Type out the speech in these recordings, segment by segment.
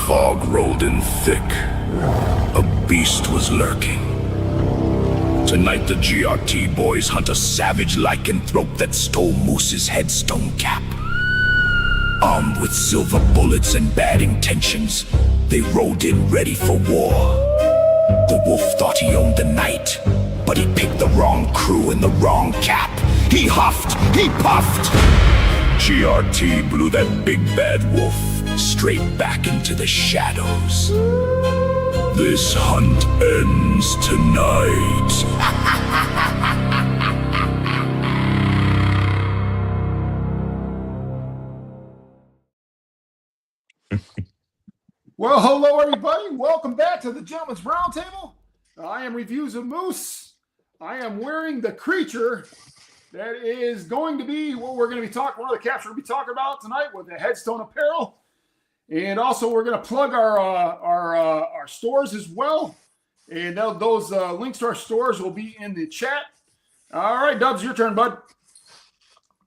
fog rolled in thick, a beast was lurking. Tonight the GRT boys hunt a savage lycanthrope that stole Moose's headstone cap. Armed with silver bullets and bad intentions, they rode in ready for war. The wolf thought he owned the night, but he picked the wrong crew and the wrong cap. He huffed, he puffed. GRT blew that big bad wolf straight back into the shadows. This hunt ends tonight. Well, hello everybody. Welcome back to the Gentleman's Roundtable. I am Reviews of Moose. I am wearing the creature that is going to be what we're going to be talking. One of the caps we're going to be talking about tonight with the Headstone Apparel, and also we're going to plug our stores as well. And those links to our stores will be in the chat. All right, Dubs, your turn, bud.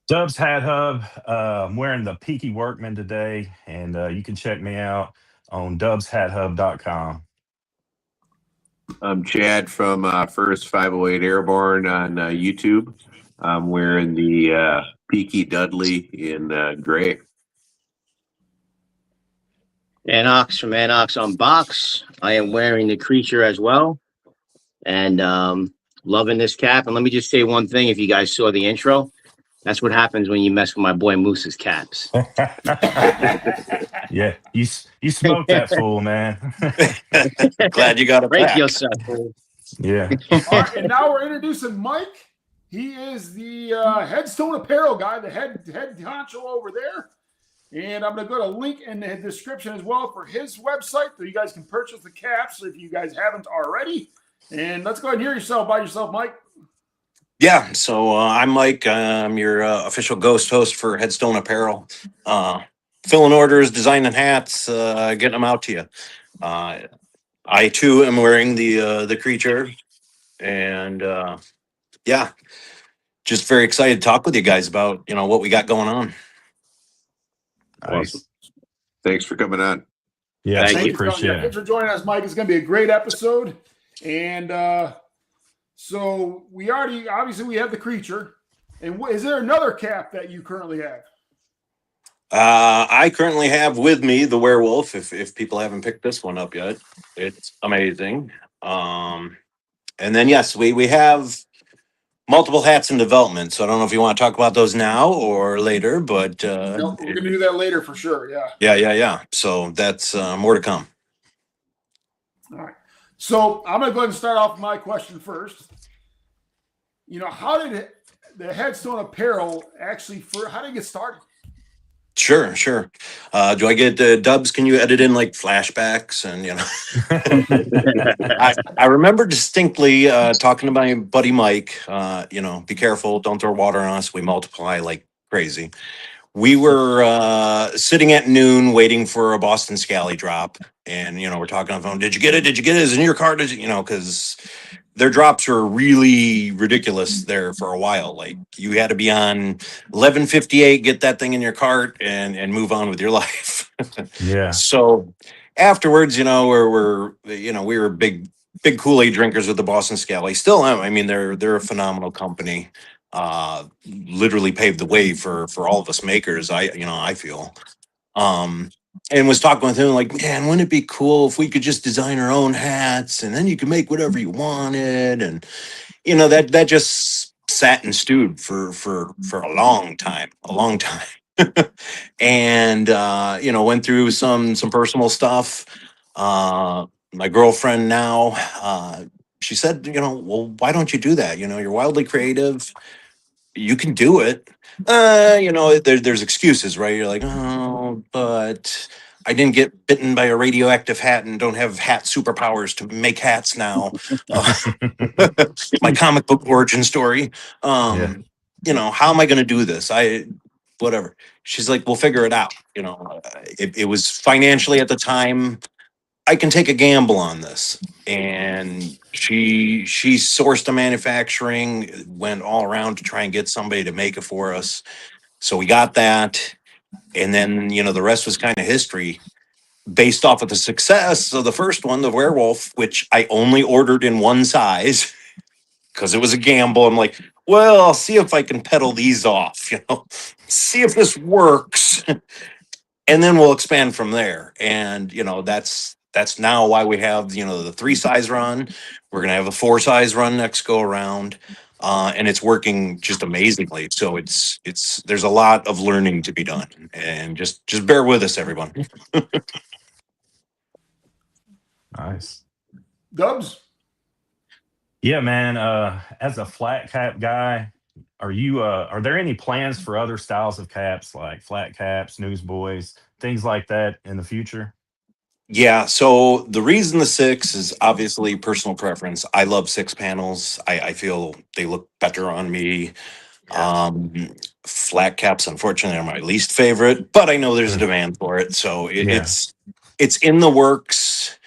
Dubs Hat Hub. I'm wearing the Peaky Workman today, and you can check me out on dubshathub.com. I'm Chad from First 508 Airborne on YouTube. I'm wearing the Peaky Dudley in gray. Anox from Anox on Box. I am wearing the creature as well, and loving this cap. And let me just say one thing: if you guys saw the intro, that's what happens when you mess with my boy Moose's caps. Yeah, you smoked that fool, man. Glad you got a Break pack. yourself, fool. Yeah. All right, and now we're introducing Mike. He is the Headstone Apparel guy, the head honcho over there. And I'm going to go to link in the description as well for his website so you guys can purchase the caps if you guys haven't already. And let's go ahead and hear yourself by yourself, Mike. Yeah, so I'm Mike. I'm your official ghost host for Headstone Apparel. Filling orders, designing hats, getting them out to you. I too am wearing the creature, and yeah, just very excited to talk with you guys about what we got going on. Nice. Awesome. Thanks for coming on. Yeah, Thank you. appreciate it. Thanks for joining us, Mike. It's going to be a great episode. And so we obviously we have the creature. And is there another cap that you currently have? I currently have with me the Werewolf. If people haven't picked this one up yet, it's amazing. And then yes, we have multiple hats in development. So I don't know if you want to talk about those now or later, but No, we're going to do that later for sure. Yeah. yeah. So that's more to come. All right. So I'm going to go ahead and start off with my question first. How did the Headstone Apparel how did it get started? Sure. Do I get Dubs? Can you edit in like flashbacks and I remember distinctly talking to my buddy Mike. Be careful, don't throw water on us. We multiply like crazy. We were sitting at noon waiting for a Boston Scally drop, and we're talking on the phone. Did you get it? Is it in your car? Because their drops were really ridiculous there for a while. Like you had to be on 11:58, get that thing in your cart, and move on with your life. Yeah. So afterwards, we were big Kool-Aid drinkers with the Boston Scally. Still am. I mean, they're a phenomenal company. Literally paved the way for all of us makers. I feel. And was talking with him like, man, wouldn't it be cool if we could just design our own hats and then you could make whatever you wanted? And that just sat and stewed for a long time. And went through some personal stuff. My girlfriend now, she said, well, why don't you do that? You're wildly creative. You can do it. There's excuses, right? You're like, oh, but I didn't get bitten by a radioactive hat and don't have hat superpowers to make hats now. My comic book origin story. How am I going to do this? Whatever. She's like, we'll figure it out. It was financially at the time. I can take a gamble on this. And she sourced the manufacturing, went all around to try and get somebody to make it for us. So we got that. And then, the rest was kind of history. based off of the success of the first one, the Werewolf, which I only ordered in one size because it was a gamble. I'm like, well, I'll see if I can pedal these off, see if this works, and then we'll expand from there. And that's now why we have the 3 size run. We're gonna have a 4 size run next go around, and it's working just amazingly. So it's there's a lot of learning to be done, and just bear with us, everyone. Nice. Dubs? Yeah, man. As a flat cap guy, are there any plans for other styles of caps like flat caps, newsboys, things like that in the future? Yeah, so the reason the 6 is obviously personal preference. I love 6 panels. I feel they look better on me. Um, Flat caps, unfortunately, are my least favorite, but I know there's a Mm. demand for it, so Yeah. it's in the works.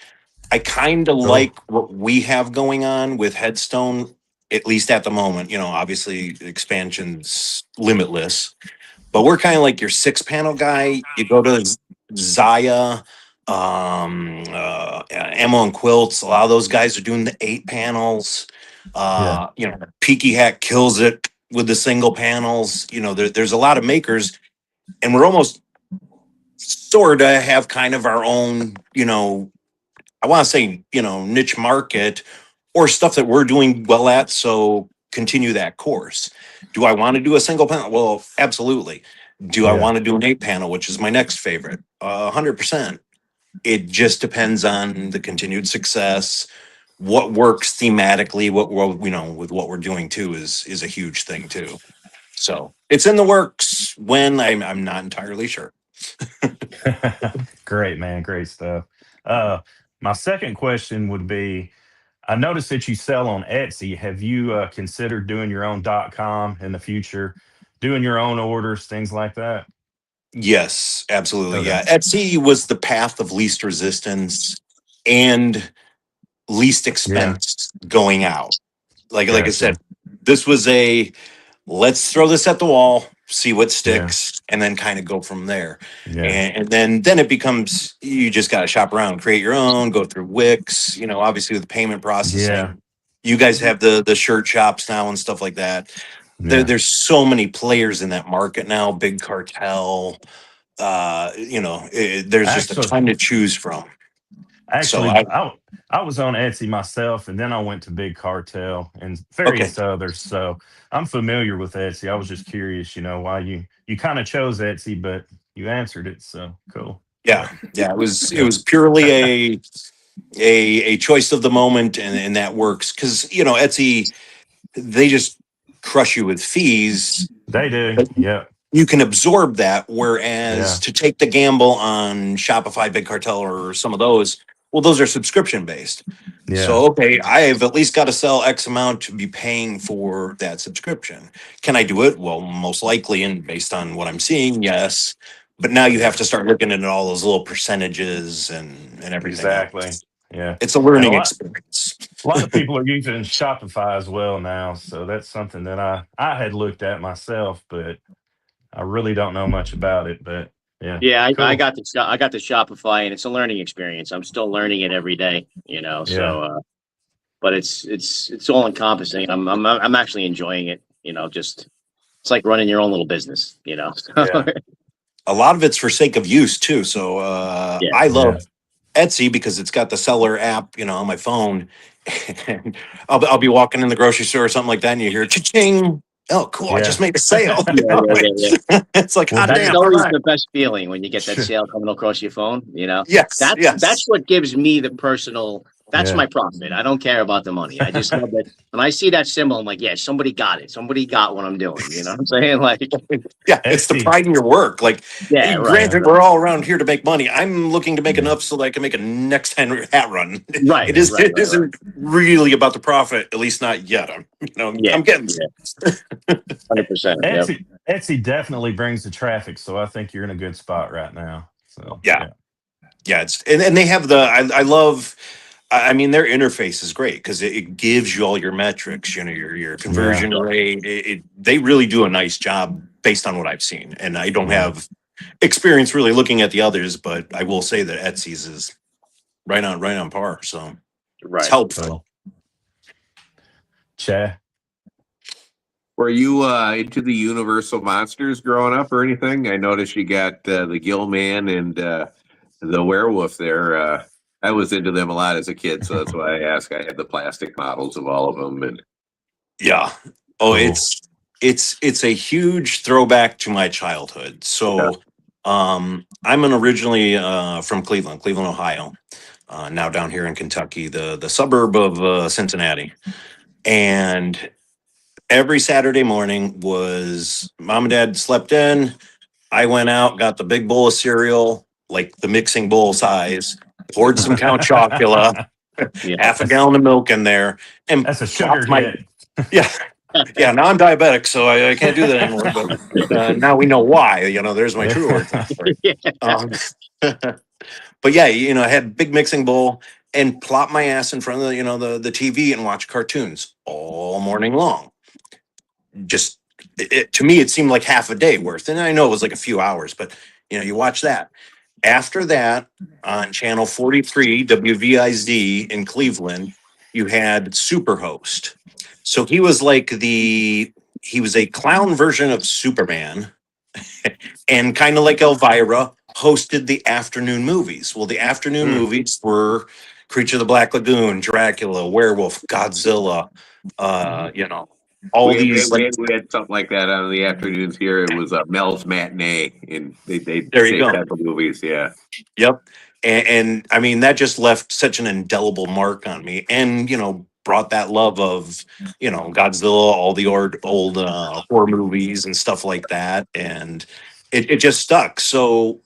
I kind of Cool. like what we have going on with Headstone, at least at the moment. Obviously expansion's limitless, but we're kind of like your 6 panel guy. You go to Zaya, Ammo and Quilts. A lot of those guys are doing the 8 panels. Yeah. Peaky Hat kills it with the single panels. There's a lot of makers, and we're almost sort of have kind of our own, I want to say, niche market or stuff that we're doing well at. So continue that course. Do I want to do a single panel? Well, absolutely. Do I Yeah. want to do an 8 panel, which is my next favorite? 100%. It just depends on the continued success. What works thematically, with what we're doing too is a huge thing too. So it's in the works. When I'm not entirely sure. Great, man. Great stuff. Uh, my second question would be, I noticed that you sell on Etsy. Have you considered doing your own .com in the future, doing your own orders, things like that? Yes, absolutely. Okay. Yeah. Etsy was the path of least resistance and least Yeah. expense going out. Like I said, Gotcha. this was a let's throw this at the wall, see what Yeah. sticks, and then kind of go from there. Yeah. And then it becomes you just got to shop around, create your own, go through Wix. Obviously with payment Yeah. processing. You guys have the shirt shops now and stuff like that. Yeah. There's so many players in that market now. Big cartel. There's just a Actually, ton to choose from. So actually, I was on Etsy myself, and then I went to Big Cartel and okay. various others. So I'm familiar with Etsy. I was just curious, why you kind of chose Etsy, but you answered it. So cool. Yeah. Yeah. Yeah. It Yeah. was purely a choice of the moment, and that works because Etsy, they just crush you with fees. They do. But Yeah. you can absorb that, whereas Yeah. to take the gamble on Shopify, Big Cartel, or some of those, well, those are subscription based. Yeah. So, okay, I have at least got to sell X amount to be paying for that subscription. Can I do it? Well, most likely, and based on what I'm seeing, yes. But now you have Yeah. to start looking at all those little percentages and everything Exactly. else. Yeah. It's a And learning experience. a lot of people are using Shopify as well now. So that's something that I had looked at myself, but I really don't know much about it. But yeah. Yeah, I Cool. got I got the Shopify, and it's a learning experience. I'm still learning it every day, Yeah. So, but it's all encompassing. I'm actually enjoying it. Just it's like running your own little business. Yeah. A lot of it's for sake of use too. So Yeah. I Yeah. love Etsy because it's got the seller app, on my phone. And I'll be walking in the grocery store or something like that, and you hear cha-ching. Oh, cool! I just Yeah. made a sale. Yeah, yeah, yeah, yeah. It's like, Well, hot That's damn! dude. All always right. the best feeling when you get that Sure. sale coming across your phone. Yes, That's yes, what gives me the personal. That's Yeah. my profit. I don't care about the money. I just know that when I see that symbol, I'm like, yeah, somebody got it. Somebody got what I'm doing. You know what I'm saying? Like, yeah. It's the Etsy. pride in your work. Like, yeah, right, Yeah. granted, we're all around here to make money. I'm looking to make Yeah. enough so that I can make a next hat run. right, It Yeah. is. right, It right, right. isn't really about the profit, at least not yet. Yeah, I'm getting. yeah, 100%. Yeah. Etsy definitely brings the traffic, so I think you're in a good spot right now. So Yeah. yeah. Yeah, and they have I love I mean their interface is great because it gives you all your metrics, your Yeah. conversion rate. They really do a nice job based on what I've seen, and I don't Yeah. have experience really looking at the others, but I will say that Etsy's is right on par. So it's Right. helpful. Chad. Were you into the Universal monsters growing up or anything? I noticed you got the Gill Man and the Werewolf there. I was into them a lot as a kid, so that's why I asked. I had the plastic models of all of them, and Yeah. Oh, Cool. it's a huge throwback to my childhood. So I'm originally from Cleveland, Ohio. Now down here in Kentucky, the suburb of Cincinnati. And every Saturday morning was mom and dad slept in. I went out, got the big bowl of cereal, like the mixing bowl size, poured some Count Chocula, Yeah. half a gallon of milk in there, and That's a sugar plopped hit. yeah. Yeah, now I'm diabetic, so I can't do that anymore. But now we know why. There's my true origin story. Um, but yeah, I had a big mixing bowl and plop my ass in front of the TV and watch cartoons all morning long. Just to me, it seemed like half a day worth, and I know it was like a few hours, but you watch that. After that, on channel 43 WVIZ in Cleveland, you had Superhost. So he was he was a clown version of Superman, and kind of like Elvira, hosted the afternoon movies. Well, the afternoon movies were Creature of the Black Lagoon, Dracula, Werewolf, Godzilla, all these. we had something like that on the afternoons here. It was Mel's Matinee, and they There you same go. type of movies. Yeah. Yep. And I mean, that just left such an indelible mark on me, and brought that love of Godzilla, all the old horror movies and stuff like that, and it just stuck. So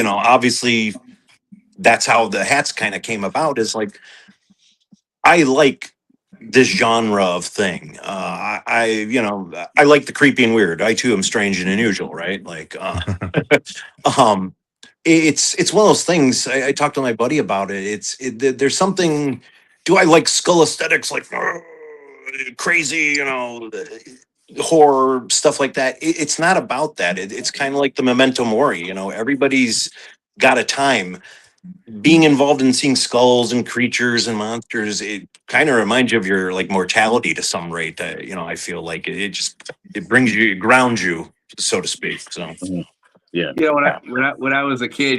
obviously that's how the hats kind of came about, is like, I like this genre of thing. I like the creepy and weird. I too am strange and unusual, right? Like um it's one of those things. I talked to my buddy about it. There's something. Do I like skull aesthetics, like crazy, horror stuff like that? It's not about that. It's kind of like the Memento Mori. Everybody's got a time. Being involved in seeing skulls and creatures and monsters, it kind of reminds you of your like mortality to some rate. I feel like it brings you, it grounds you, so to speak. So. Yeah. When I was a kid,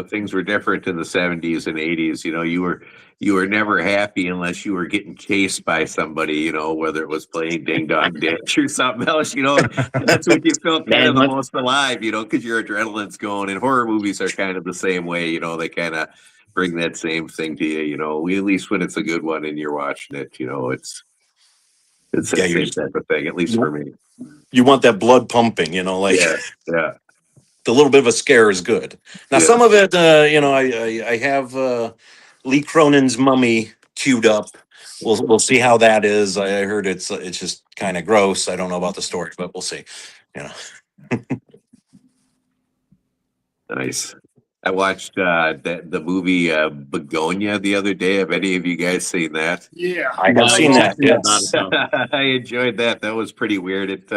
things were different in the 70s and 80s. You were never happy unless you were getting chased by somebody, whether it was playing Ding Dong Ditch or something else. That's when you felt kind of the most alive, because your adrenaline's going. And horror movies are kind of the same way. They kind of bring that same thing to you. At least when it's a good one and you're watching it, it's the same type of thing, at least for me. You want that blood pumping, like Yeah. the little bit of a scare is good. Now, some of it, I have Lee Cronin's Mummy queued up. We'll see how that is. I heard it's just kind of gross. I don't know about the story, but we'll see. Nice. I watched the movie Begonia the other day. Have any of you guys seen that? Yeah. I have seen that. Yes. I enjoyed that. That was pretty weird. It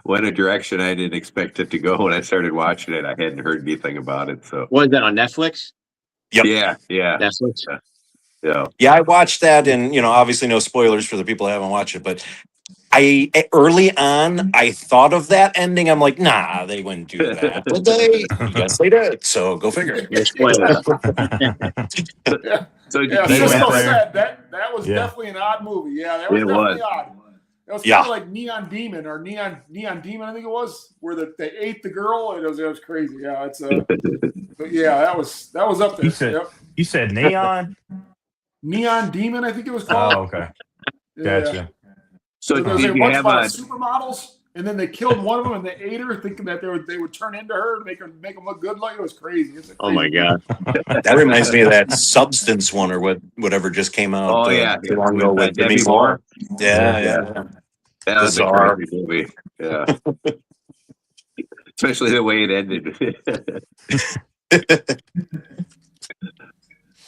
went a direction I didn't expect it to go. When I started watching it, I hadn't heard anything about it. So Was that on Netflix? Yep. Yeah. Netflix. Yeah. I watched that, and obviously no spoilers for the people who haven't watched it, but early on, I thought of that ending. I'm like, nah, they wouldn't do that, would they? Yes, they did. So go figure. No spoilers. So Yeah, They Cisco went there. said that was Yeah. definitely an odd movie. Yeah, that was It definitely was. odd. That was Yeah. kind of like Neon Demon or Neon Demon, I think it was, where they ate the girl. It was crazy. Yeah, but yeah, that was up there. You said Neon? Neon Demon, I think it was called. Oh, okay. Yeah. Gotcha. So there was did a you bunch have of supermodels, and then they killed one of them, and they ate her, thinking that they would turn into her to make them look good. Like, it was crazy. Oh my God. That reminds me of that Substance one, or whatever just came out. Oh, yeah. Too long ago with Demi Demi Moore. Moore. Yeah. That was a Bizarre. crazy movie. Yeah. Especially the way it ended.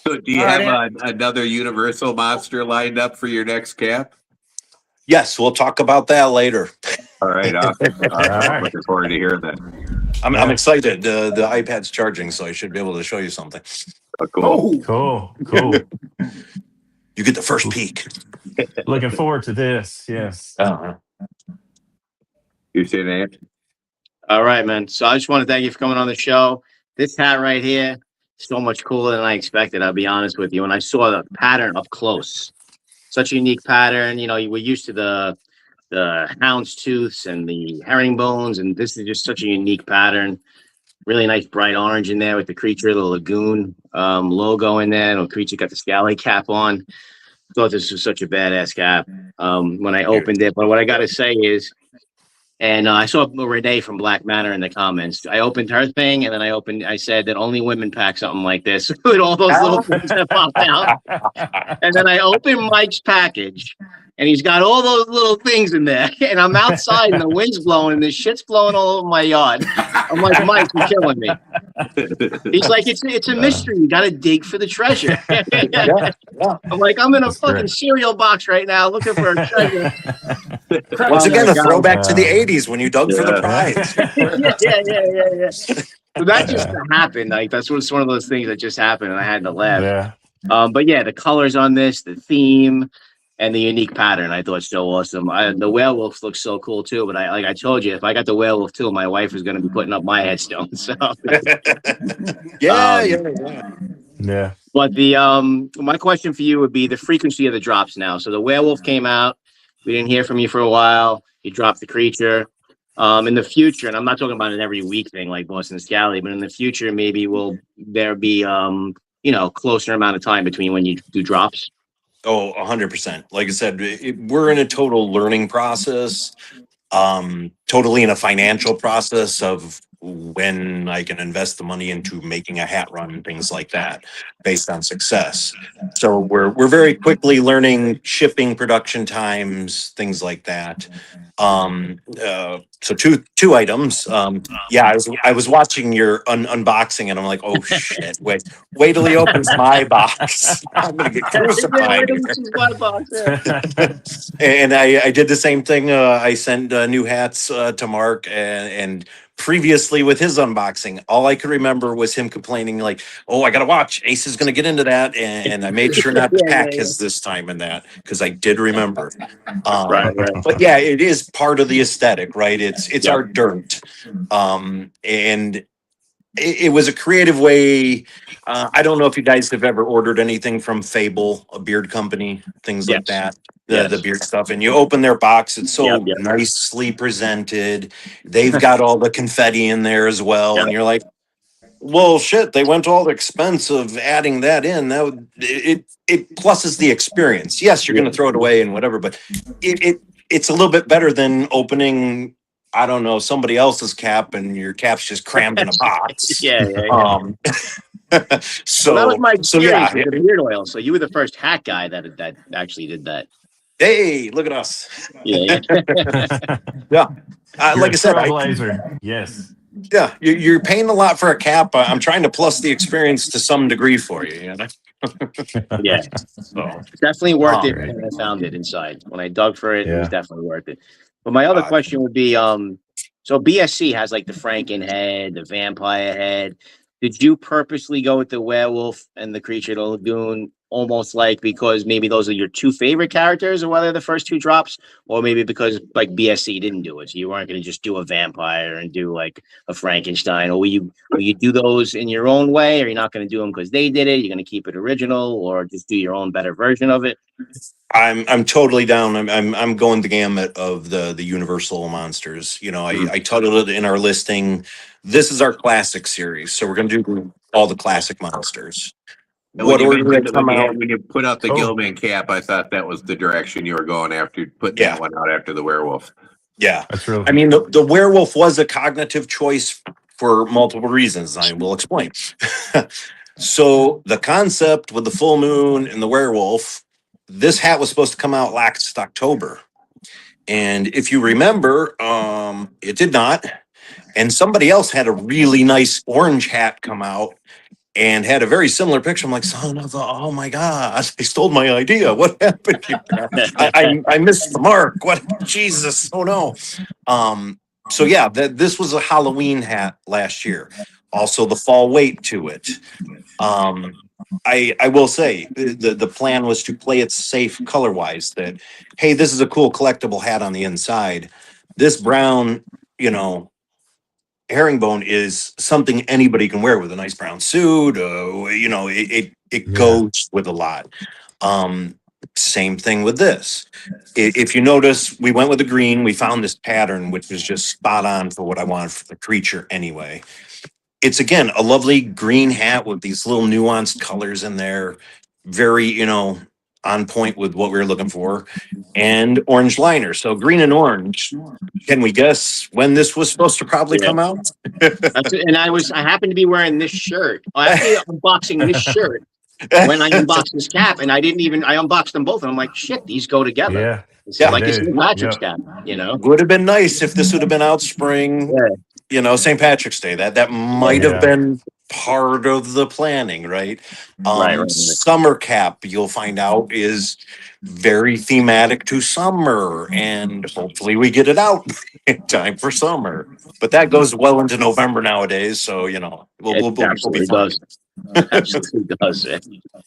So do you have another Universal monster lined up for your next cap? Yes, we'll talk about that later. All right, awesome. All right. Looking forward to hearing that. I'm excited. The iPad's charging, so I should be able to show you something. Oh, cool. Oh, Cool. You get the first peek. Looking forward to this. Yes. You say that? All right, man. So I just want to thank you for coming on the show. This hat right here, so much cooler than I expected. I'll be honest with you. When I saw the pattern up close, such a unique pattern. You know, we're used to the houndstooths and the herringbones, and this is just such a unique pattern. Really nice bright orange in there with the creature, the lagoon logo in there. The creature got the scally cap on. Thought this was such a badass cap when I opened it. But what I got to say is, and I saw Renee from Black Manor in the comments. I opened her thing, and then I said that only women pack something like this with all those little things that pop out. And then I opened Mike's package, and he's got all those little things in there. And I'm outside, and the wind's blowing, and the shit's blowing all over my yard. I'm like, Mike, you're killing me. He's like, it's a mystery. You got to dig for the treasure. I'm like, I'm in a fucking cereal box right now looking for a treasure. Once again, a throwback to the 80s when you dug for the prize. yeah. So that just happened. Like that's one of those things that just happened, and I had to laugh. Yeah. But yeah, the colors on this, the theme, and the unique pattern, I thought so awesome. The werewolf looks so cool too. But I told you, if I got the werewolf too, my wife is going to be putting up my headstone. So Yeah. But my question for you would be the frequency of the drops now. So the werewolf came out. We didn't hear from you for a while. You dropped the creature. In the future, and I'm not talking about an every week thing like Boston Scally, but in the future, maybe will there be closer amount of time between when you do drops? Oh, 100%. Like I said, we're in a total learning process, totally in a financial process of when I can invest the money into making a hat run and things like that based on success. So we're very quickly learning shipping, production times, things like that. So two items. I was watching your unboxing and I'm like, oh shit, wait till he opens my box. I'm gonna get crucified. And I did the same thing. I sent new hats to Mark and previously with his unboxing, all I could remember was him complaining like, oh, I gotta watch, Ace is gonna get into that, and I made sure not to pack his this time in that because I did remember. Right. But yeah, it is part of the aesthetic, right? It's our dirt, and it was a creative way. I don't know if you guys have ever ordered anything from Fable, a beard company, things like that. The beard stuff, and you open their box, it's so nicely presented. They've got all the confetti in there as well, and you're like, well, shit, they went to all the expense of adding that in. It pluses the experience. Yes, you're going to throw it away and whatever, but it's a little bit better than opening, I don't know, somebody else's cap and your cap's just crammed in a box. So that was my experience with the beard oil. So you were the first hat guy that actually did that. Hey, look at us. Yeah. Like I said, yes. Yeah, you're paying a lot for a cap. I'm trying to plus the experience to some degree for you. You know? Yeah, so definitely worth it. When I found it inside, when I dug for it, it was definitely worth it. But my other question would be, so BSC has like the Franken head, the vampire head. Did you purposely go with the werewolf and the creature of the lagoon, almost like because maybe those are your two favorite characters, or whether the first two drops, or maybe because like BSC didn't do it, so you weren't going to just do a vampire and do like a Frankenstein, or will you do those in your own way, or you're not going to do them because they did it? You're going to keep it original, or just do your own better version of it? I'm totally down. I'm going the gamut of the universal monsters. You know, I titled it in our listing. This is our classic series, so we're going to do all the classic monsters. When you put out the Gilman cap, I thought that was the direction you were going after, putting that one out after the werewolf. Yeah, that's real. I mean, the werewolf was a cognitive choice for multiple reasons. I will explain. So the concept with the full moon and the werewolf, this hat was supposed to come out last October, and if you remember, it did not. And somebody else had a really nice orange hat come out, and had a very similar picture. I'm like, son of a, oh my God, they stole my idea. What happened here? I missed the mark. What, Jesus, oh no. So yeah, this was a Halloween hat last year. Also the fall weight to it. I will say the plan was to play it safe color wise, that hey, this is a cool collectible hat on the inside. This brown, you know, herringbone is something anybody can wear with a nice brown suit. You know, it goes with a lot. Same thing with this. If you notice, we went with the green. We found this pattern, which was just spot on for what I wanted for the creature anyway. It's again a lovely green hat with these little nuanced colors in there. Very, you know, on point with what we were looking for. And orange liner. So green and orange. Can we guess when this was supposed to probably come out? And I happened to be wearing this shirt. I actually unboxing this shirt when I unboxed this cap, and I unboxed them both, and I'm like, shit, these go together. Yeah. It's Yeah, like it's dude. St. Patrick's cap, you know? Would have been nice if this would have been out spring, you know, St. Patrick's Day. That might have been part of the planning, right? Right. Summer cap, you'll find out, is very thematic to summer, and hopefully we get it out in time for summer. But that goes well into November nowadays, so you know we'll be fine. Absolutely does.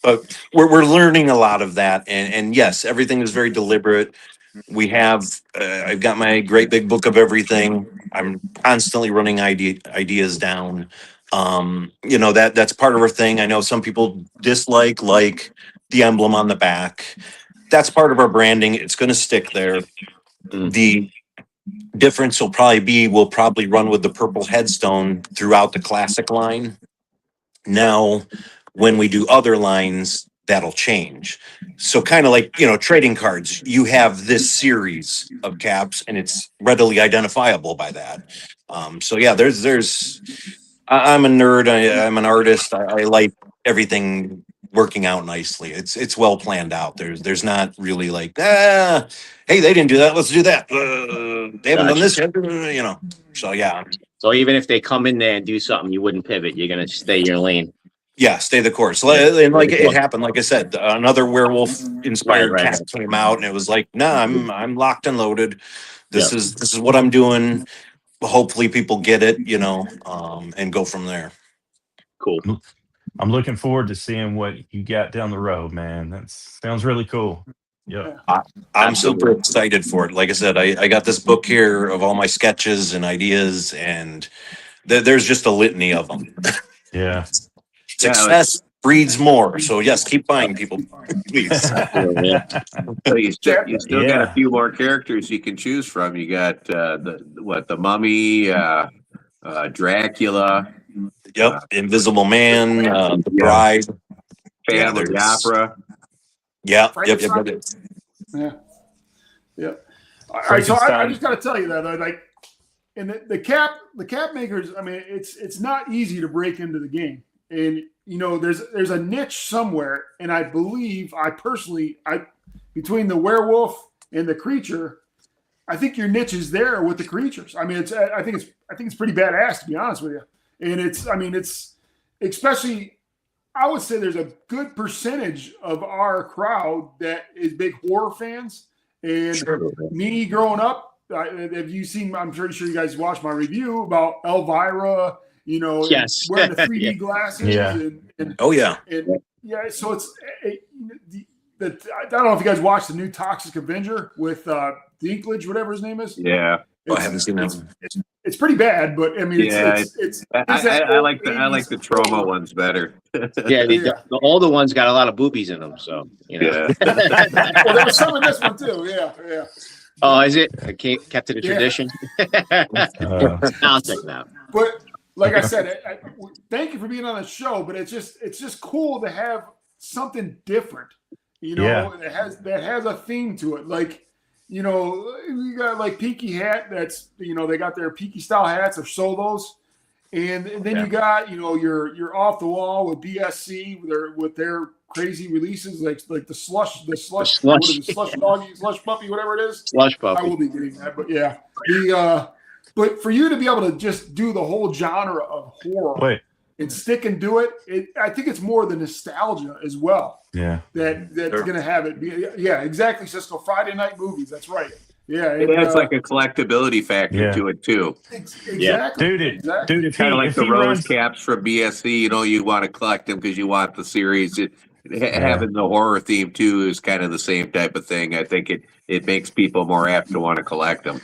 But we're learning a lot of that, and yes, everything is very deliberate. We have I've got my great big book of everything. I'm constantly running ideas down. You know, that's part of our thing. I know some people dislike like the emblem on the back. That's part of our branding. It's going to stick there. The difference will probably be we'll probably run with the purple headstone throughout the classic line. Now, when we do other lines, that'll change. So kind of like, you know, trading cards, you have this series of caps and it's readily identifiable by that. So yeah, I'm a nerd. I'm an artist. I like everything working out nicely. It's well planned out. There's not really like, hey, they didn't do that. Let's do that. They haven't done this yet, you know. So yeah. So even if they come in there and do something, you wouldn't pivot. You're gonna stay your lane. Yeah, stay the course. And like it happened, like I said, another werewolf inspired cap came out, and it was like, nah, I'm locked and loaded. This is what I'm doing. Hopefully, people get it, you know, and go from there. Cool. I'm looking forward to seeing what you got down the road, man. That sounds really cool. Yeah, I'm super excited for it. Like I said, I got this book here of all my sketches and ideas, and there's just a litany of them. Yeah. Success breeds more. So yes, keep buying, people, please. So you still got a few more characters you can choose from. You got the Mummy, Dracula. Yep, Invisible Man, the Bride, Phantom of the Opera. Yep. Yeah. All right, so I just got to tell you that, like, and the cap makers. I mean, it's not easy to break into the game, and you know, there's a niche somewhere, and I believe, between the werewolf and the creature, I think your niche is there with the creatures. I mean, I think it's pretty badass, to be honest with you, and it's especially. I would say there's a good percentage of our crowd that is big horror fans. And me growing up, have you seen, I'm pretty sure you guys watched my review about Elvira, you know, wearing the 3D glasses. And, oh, yeah. And, yeah, so I don't know if you guys watched the new Toxic Avenger with Dinklage, whatever his name is. Yeah. I haven't seen that. It's pretty bad, but I mean, I like the trauma ones better. All the ones got a lot of boobies in them, so you know. Yeah. Well, there was some in this one too. Yeah. Oh, is it? I kept it a tradition. I'll check it out. But like I said, thank you for being on the show. But it's just cool to have something different, you know, that has a theme to it, like. You know, you got like Peaky Hat. That's, you know, they got their Peaky style hats or solos, and then you got, you know, your off the wall with BSC with their crazy releases like the slush what is it, slush doggy, slush puppy, whatever it is. Slush puppy. I will be getting that, but yeah, but for you to be able to just do the whole genre of horror, and stick and do it. I think it's more the nostalgia as well. Yeah. That's going to have it. Yeah, exactly, Cisco. Friday night movies. That's right. Yeah. It adds like a collectability factor to it too. Exactly. Dude, if kind of like if the he rose runs, caps from BSC, you know, you want to collect them because you want the series. Having the horror theme too is kind of the same type of thing. I think it makes people more apt to want to collect them.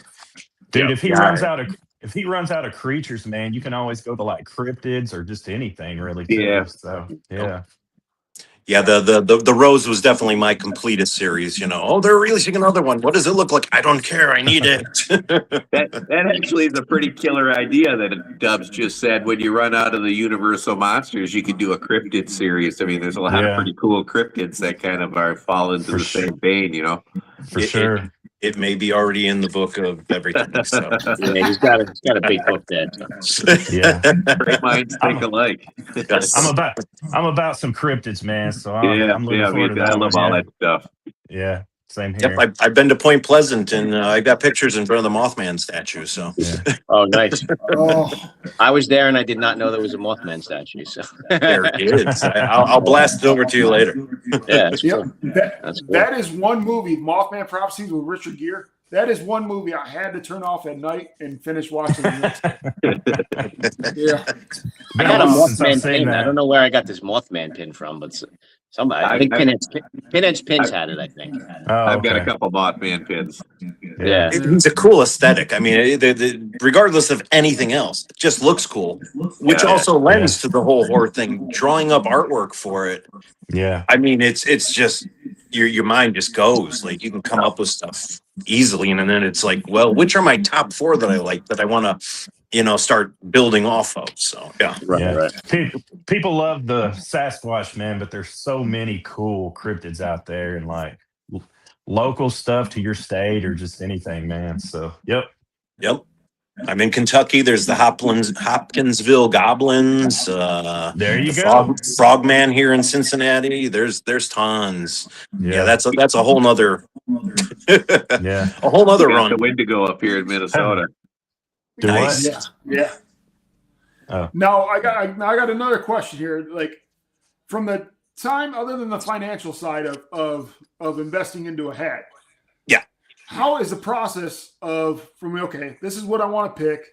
dude, if he runs out of creatures, man, you can always go to like cryptids or just anything really too. Yeah. So yeah. Yeah, the Rose was definitely my completest series. You know, oh, they're releasing another one. What does it look like? I don't care. I need it. That actually is a pretty killer idea that Dubs just said. When you run out of the Universal monsters, you could do a cryptid series. I mean, there's a lot of pretty cool cryptids that kind of fall into the same vein, you know. For sure. It may be already in the book of everything. So. Yeah, he's got a big book there. Yeah. Great minds think alike. I'm about some cryptids, man. So I'm looking forward to that. I love all that stuff. Yeah. Same here. Yep, I've been to Point Pleasant, and I got pictures in front of the Mothman statue. So, oh, nice. I was there, and I did not know there was a Mothman statue. So there it is. I'll blast it over to you later. Yeah, that's cool. That's cool. That is one movie, Mothman Prophecies with Richard Gere. That is one movie I had to turn off at night and finish watching. Yeah, I got a Mothman pin. I don't know where I got this Mothman pin from, but somebody. I think Pinhead's Pins had it. I think. I've got a couple Mothman pins. Yeah, it's a cool aesthetic. I mean, regardless of anything else, it just looks cool, which also lends to the whole horror thing. Drawing up artwork for it. Yeah, I mean, it's just your mind just goes like you can come up with stuff easily, and then it's like, well, which are my top 4 that I like that I want to, start building off of. So right. People love the Sasquatch, man, but there's so many cool cryptids out there, and like local stuff to your state or just anything, man. So yep. I'm in Kentucky. There's the Hopkinsville Goblins. There you go. Frogman here in Cincinnati. There's tons. Yeah, that's a whole nother. a whole nother run. The Wendigo up here in Minnesota. Nice. Yeah. Oh. Now I got another question here. Like from the time, other than the financial side of investing into a hat. Yeah. How is the process from okay, this is what I want to pick,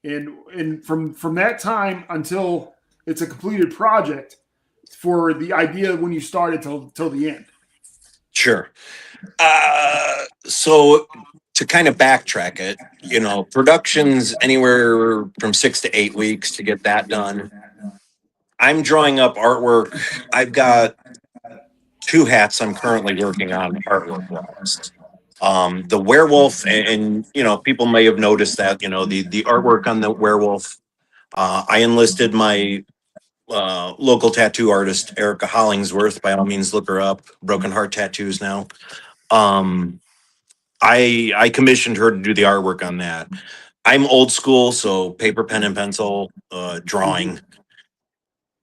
and from that time until it's a completed project, for the idea when you started till the end? Sure. So to kind of backtrack it, production's anywhere from 6 to 8 weeks to get that done. I'm drawing up artwork. I've got 2 hats I'm currently working on artwork-wise. The Werewolf, and people may have noticed that, the artwork on the Werewolf, I enlisted my local tattoo artist, Erica Hollingsworth. By all means, look her up. Broken Heart Tattoos now. I commissioned her to do the artwork on that. I'm old school, so paper, pen, and pencil drawing.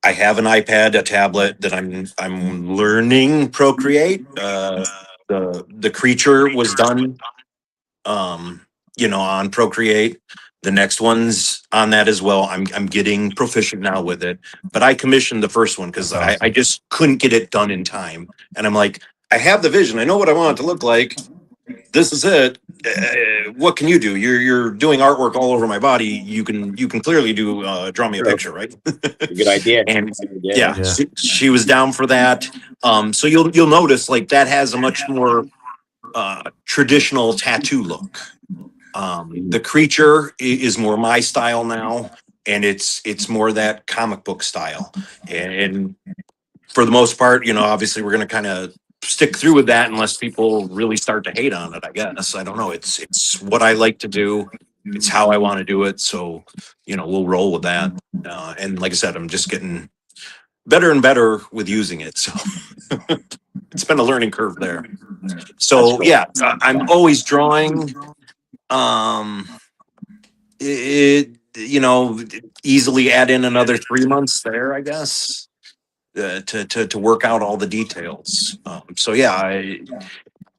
I have an iPad, a tablet that I'm learning Procreate. The creature was done, on Procreate. The next one's on that as well. I'm getting proficient now with it, but I commissioned the first one because I just couldn't get it done in time. And I'm like, I have the vision. I know what I want it to look like. This is it. What can you do? You're doing artwork all over my body. You can clearly draw me a picture, right? Good idea. And she was down for that. So you'll notice like that has a much more traditional tattoo look. The creature is more my style now, and it's more that comic book style. And for the most part, obviously we're going to kind of stick through with that unless people really start to hate on it, I guess. I don't know. It's what I like to do. It's how I want to do it. So, we'll roll with that. And like I said, I'm just getting better and better with using it. So it's been a learning curve there. So yeah, I'm always drawing. Easily add in another 3 months there, I guess. To work out all the details. So yeah,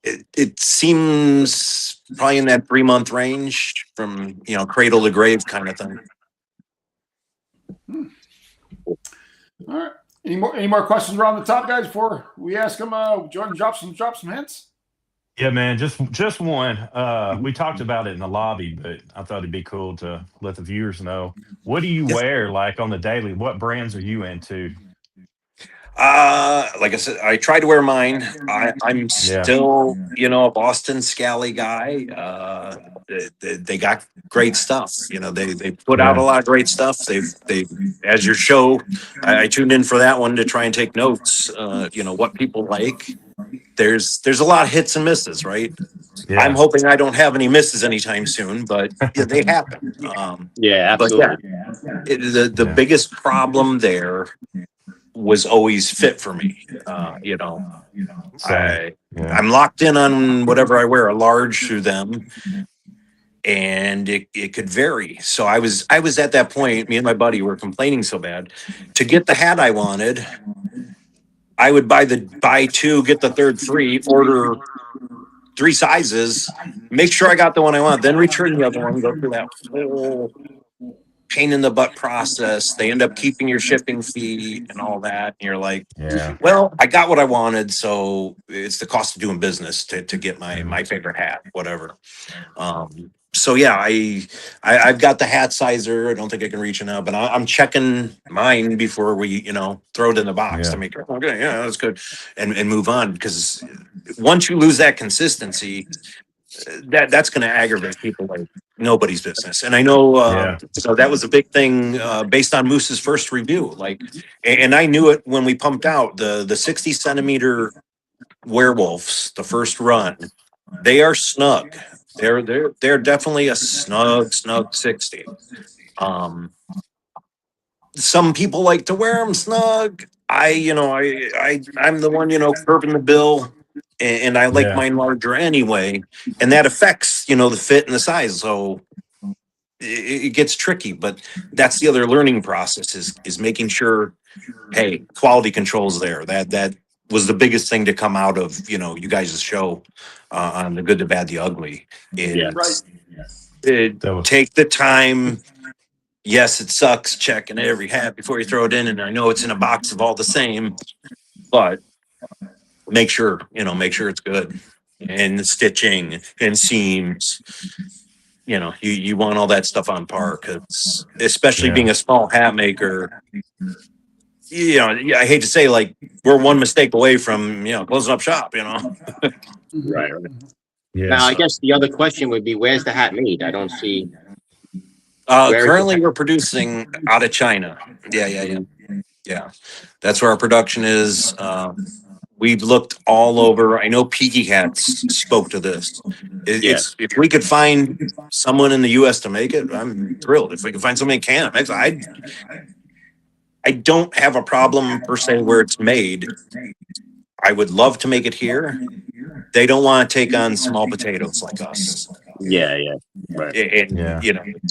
it seems probably in that 3-month range from cradle to grave kind of thing. All right. Any more questions around the top, guys, before we ask them? Jordan, drop some hints. Yeah, man, just one. We talked about it in the lobby, but I thought it'd be cool to let the viewers know. What do you Yes. wear like on the daily? What brands are you into? Like I said, I try to wear mine. I'm Yeah. still, a Boston Scally guy. They got great stuff. They put out a Yeah. lot of great stuff. They as your show, I tuned in for that one to try and take notes. What people like. There's a lot of hits and misses, right? Yeah. I'm hoping I don't have any misses anytime soon, but yeah, they happen. Yeah, But absolutely. the Yeah. biggest problem there was always fit for me. Same. Yeah. I'm locked in on whatever I wear, a large through them, and it could vary. So I was at that point. Me and my buddy were complaining so bad. To get the hat I wanted, I would buy two, get the third free, order 3 sizes, make sure I got the one I want, then return the other one, go through that whole pain in the butt process. They end up keeping your shipping fee and all that. And you're like, Yeah. well, I got what I wanted. So it's the cost of doing business to get my favorite hat, whatever. So yeah, I've got the hat sizer. I don't think I can reach it now, but I'm checking mine before we, throw it in the box to make sure, okay, yeah, that's good. And move on, because once you lose that consistency, that's going to aggravate people like nobody's business. And I know, Yeah. so that was a big thing based on Moose's first review. Like, and I knew it when we pumped out the 60 centimeter werewolves, the first run. They are snug. They're definitely a snug 60. Some people like to wear them snug. I'm the one, curving the bill. And I like Yeah. mine larger anyway, and that affects the fit and the size. So it gets tricky, but that's the other learning process is making sure, hey, quality control's there. That was the biggest thing to come out of you guys' show on the good, the bad, the ugly. Yeah. Right. Take the time. Yes, it sucks checking every hat before you throw it in, and I know it's in a box of all the same, but make sure it's good, and the stitching and seams. You want all that stuff on par, because especially being a small hat maker, I hate to say, like, we're one mistake away from closing up shop. Right. Yeah. Now, I guess the other question would be, where's the hat made? I don't see. Currently, we're producing out of China. Yeah. That's where our production is. We've looked all over. I know Peaky Hats spoke to this. It's if we could find someone in the U.S. to make it, I'm thrilled. If we can find somebody in Canada, I don't have a problem per se where it's made. I would love to make it here. They don't want to take on small potatoes like us. Yeah. Right. And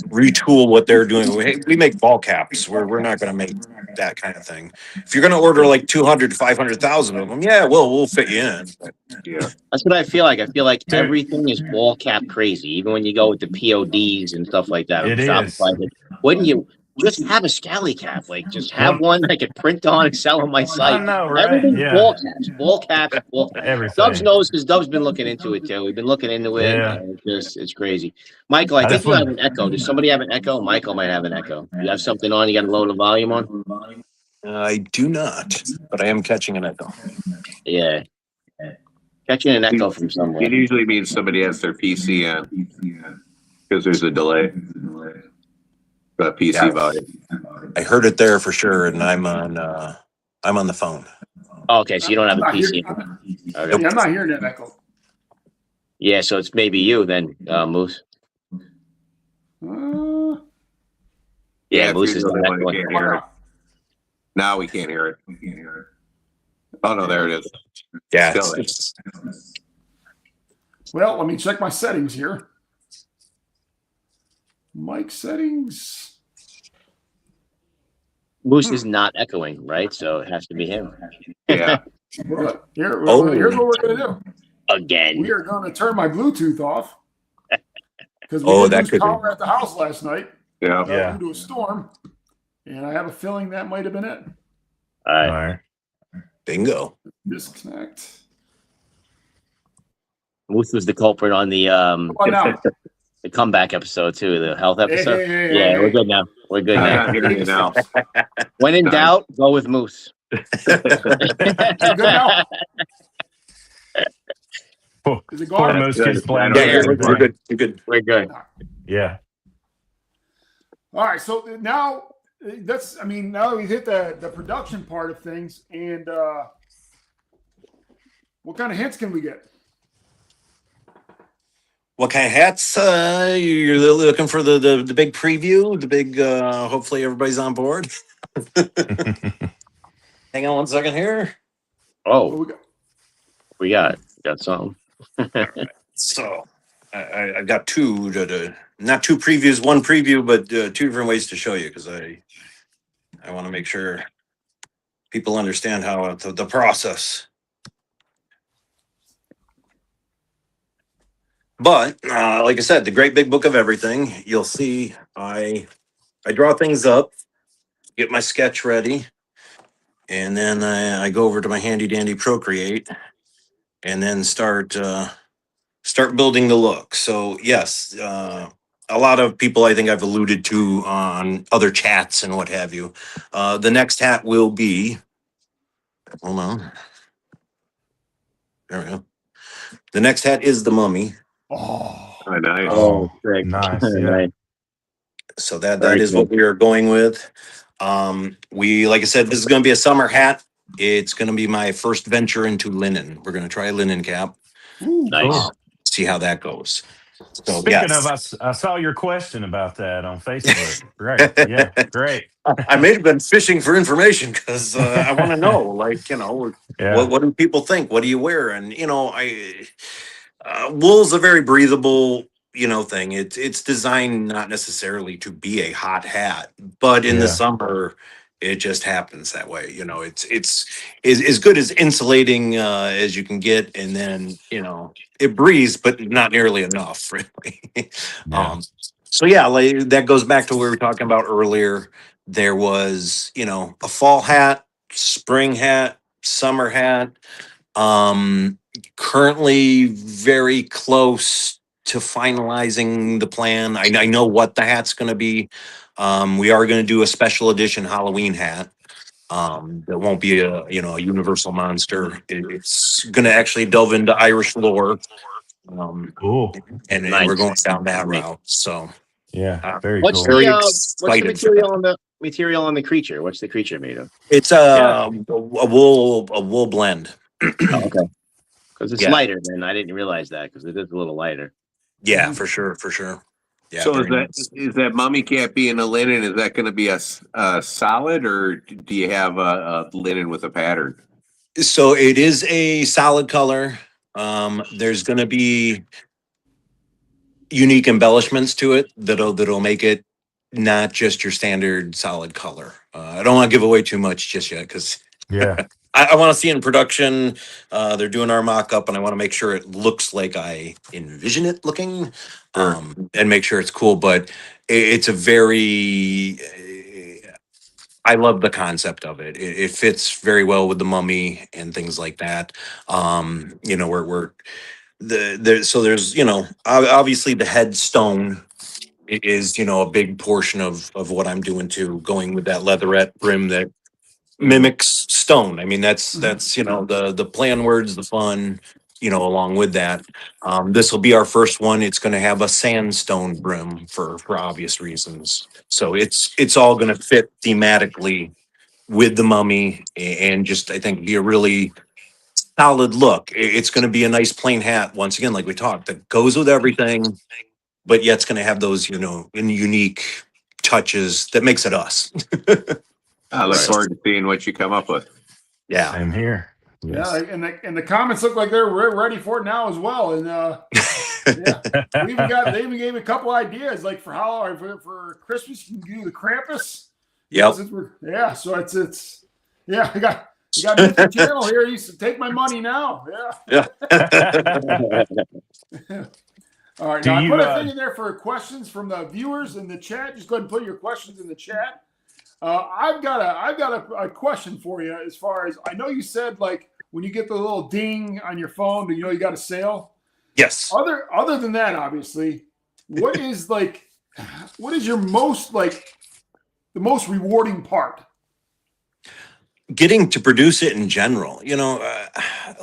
retool what they're doing. We make ball caps. We're not going to make that kind of thing. If you're going to order like 200 to 500,000 of them, we'll fit you in. Yeah. That's what I feel like. I feel like everything is ball cap crazy, even when you go with the PODs and stuff like that. It is. Wouldn't you just have a scally cap? Like, just have one I could print on and sell on my site. I know, right? Everything's Yeah. ball caps. Everything. Dubs knows, because Dub's been looking into it too. We've been looking into it. Yeah. And it's crazy. Michael, I think you have an echo. Does somebody have an echo? Michael might have an echo. You have something on? You got to lower the volume on? I do not, but I am catching an echo. Yeah. Catching an echo from somewhere. It usually means somebody has their PC on, because there's a delay. But PC volume. I heard it there for sure, and I'm on the phone. Oh, okay, so you don't have a I'm not PC. hearing- Okay. Yeah, I'm not hearing that echo. Yeah, so it's maybe you then, Moose. Yeah, if Moose you're is the only not one who echoing. can't hear it. Now we can't hear it. Oh no, there it is. Yeah. Still it's- Well, let me check my settings here. Mic settings. Moose is not echoing, right? So it has to be him. Yeah. Well, here's Oh. what we're going to do. Again. We are going to turn my Bluetooth off because we Oh, didn't that lose could be. power at the house last night Yeah. Yeah. due to a storm. And I have a feeling that might have been it. All All right. right. Bingo. Disconnect. Moose was the culprit on the Oh, now. the comeback episode too, the health episode. Hey, We're good now. We're good now. I'm hearing you now. When in Nice. doubt, go with Moose. You good now? Is it Poor gone? Moose Good. gets blamed. Yeah, for Yeah, you're everything. good. You're good. We're good. Yeah. All right, so now that's, I mean, now that we've hit the production part of things, and what kind of hints can we get? What kind of hats? You're looking for the big preview, the big. Hopefully everybody's on board. Hang on one second here. What Oh, we got? we got something. So I've got two, not two previews, one preview, but two different ways to show you because I want to make sure people understand how the process. But like I said, the great big book of everything. You'll see I draw things up, get my sketch ready, and then I go over to my handy dandy Procreate, and then start building the look. So yes, a lot of people I think I've alluded to on other chats and what have you. The next hat will be. Hold on. There we go. The next hat is the Mummy. Oh, Nice. Oh, sick. Nice. Yeah. Nice. So that Very is cool. what we are going with. We, like I said, this is going to be a summer hat. It's going to be my first venture into linen. We're going to try a linen cap. ooh, Nice. See how that goes. So Speaking yes. of, I saw your question about that on Facebook. Great. Yeah. Great. I may have been fishing for information because I want to know, like, Yeah. what do people think? What do you wear? And wool's a very breathable, thing. It's designed not necessarily to be a hot hat, but in the Yeah. summer, it just happens that way. It's as good as insulating as you can get, and then it breathes, but not nearly enough, really. Yeah. So yeah, like, that goes back to what we were talking about earlier. There was, a fall hat, spring hat, summer hat. Currently very close to finalizing the plan. I know what the hat's going to be. We are going to do a special edition Halloween hat. That won't be a universal monster. It's going to actually delve into Irish lore. Cool. And Nice. we're going down that Nice. route. So Yeah. Very What's cool. Very what's the excited for material on the creature? What's the creature made of? it's a wool blend. Oh, okay. Because it's Yeah. lighter than I didn't realize that because it is a little lighter. Yeah, for sure. Yeah. So very nice. is that mummy cap being a linen? Is that going to be a solid, or do you have a linen with a pattern? So it is a solid color. There's going to be unique embellishments to it that'll make it not just your standard solid color. I don't want to give away too much just yet because Yeah. I want to see it in production. They're doing our mock-up, and I want to make sure it looks like I envision it looking, and make sure it's cool. But it's a very I love the concept of it. It fits very well with the Mummy and things like that. We're so there's obviously the headstone is a big portion of what I'm doing too, going with that leatherette brim that mimics stone. I mean that's the play on words, the fun, along with that. This will be our first one. It's going to have a sandstone brim for obvious reasons. So it's all going to fit thematically with the Mummy and just I think be a really solid look. It's going to be a nice plain hat once again, like we talked, that goes with everything, but yet it's going to have those unique touches that makes it us. I look Right. forward to seeing what you come up with. Yeah. Same here. yeah, and the comments look like they're ready for it now as well. And yeah, they even gave me a couple ideas like for how for Christmas you can do the Krampus. Yep. Yeah, so it's yeah. I got a different channel here. You should take my money now. Yeah. All right. Do Now I you, put a thing in there for questions from the viewers in the chat. Just go ahead and put your questions in the chat. I've got a question for you. As far as I know, you said like when you get the little ding on your phone, you know you got a sale. Yes. Other than that, obviously, what is your most the most rewarding part? Getting to produce it in general,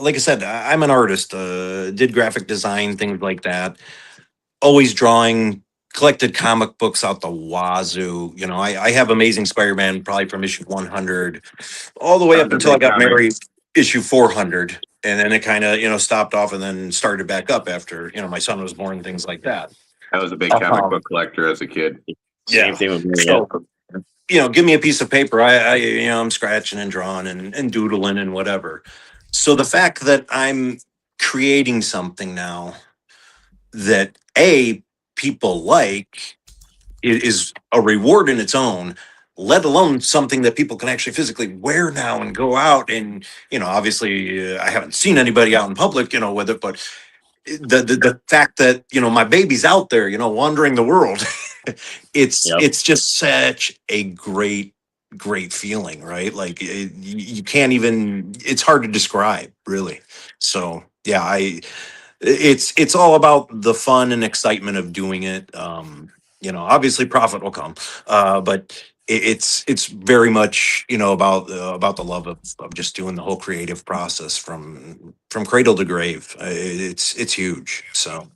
like I said, I'm an artist, did graphic design, things like that, always drawing, collected comic books out the wazoo. I have Amazing Spider-Man probably from issue 100 all the way That up was a until I big got comic. married, issue 400. And then it kind of, stopped off and then started back up after, my son was born, things like that. I was a big comic Um, book collector as a kid. Same yeah. thing with me. So, give me a piece of paper. I'm scratching and drawing and doodling and whatever. So the fact that I'm creating something now that people like is a reward in its own, let alone something that people can actually physically wear now and go out and, obviously I haven't seen anybody out in public, with it, but the fact that, my baby's out there, wandering the world, Yep. it's just such a great feeling, right? Like you can't even, it's hard to describe, really. So yeah, it's all about the fun and excitement of doing it. Obviously profit will come, but it's very much, about the love of just doing the whole creative process from cradle to grave. It's huge. So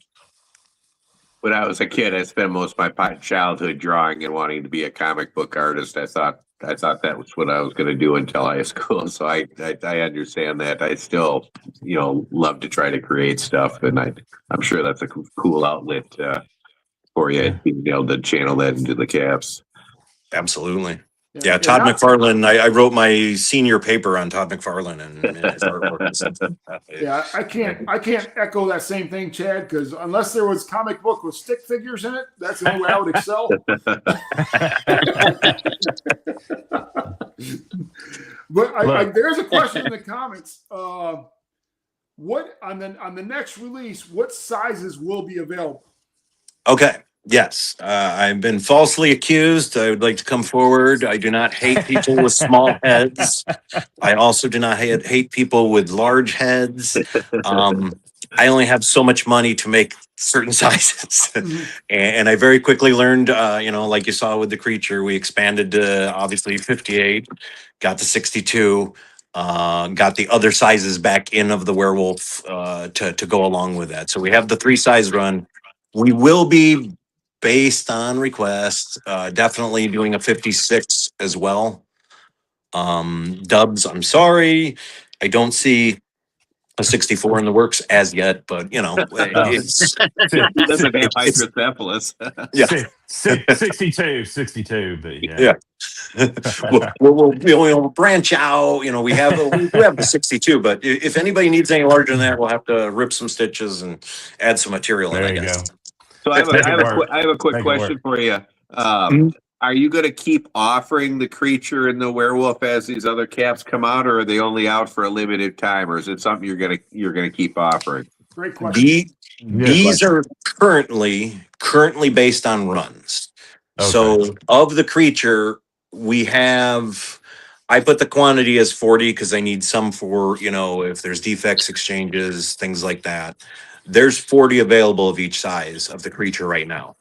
When I was a kid, I spent most of my childhood drawing and wanting to be a comic book artist. I thought that was what I was going to do until high school. So I understand that. I still, love to try to create stuff, and I'm sure that's a cool outlet for you, being able to channel that into the caps. absolutely. Yeah, Todd McFarlane. I wrote my senior paper on Todd McFarlane and his artwork. Yeah, I can't echo that same thing, Chad, because unless there was comic book with stick figures in it, that's the only way I would excel. But there's a question in the comments. What on the next release? What sizes will be available? Okay. Yes, I've been falsely accused. I would like to come forward. I do not hate people with small heads. I also do not hate people with large heads. I only have so much money to make certain sizes. And I very quickly learned, like you saw with the creature, we expanded to obviously 58, got to 62, got the other sizes back in of the werewolf to go along with that. So we have the 3 size run. We will be, based on request, definitely doing a 56 as well. Dubs, I'm sorry, I don't see a 64 in the works as yet, but it's He doesn't have it's hydrocephalus. yeah. 62, but yeah. We'll branch out. We do have the 62, but if anybody needs any larger than that, we'll have to rip some stitches and add some material in, There I you guess. go. So I have a quick Make it question work. for you. Are you going to keep offering the creature and the werewolf as these other caps come out, or are they only out for a limited time, or is it something you're gonna keep offering? Great question. These are currently based on runs. Okay. So of the creature, I put the quantity as 40 because I need some for, if there's defects, exchanges, things like that. There's 40 available of each size of the creature right now.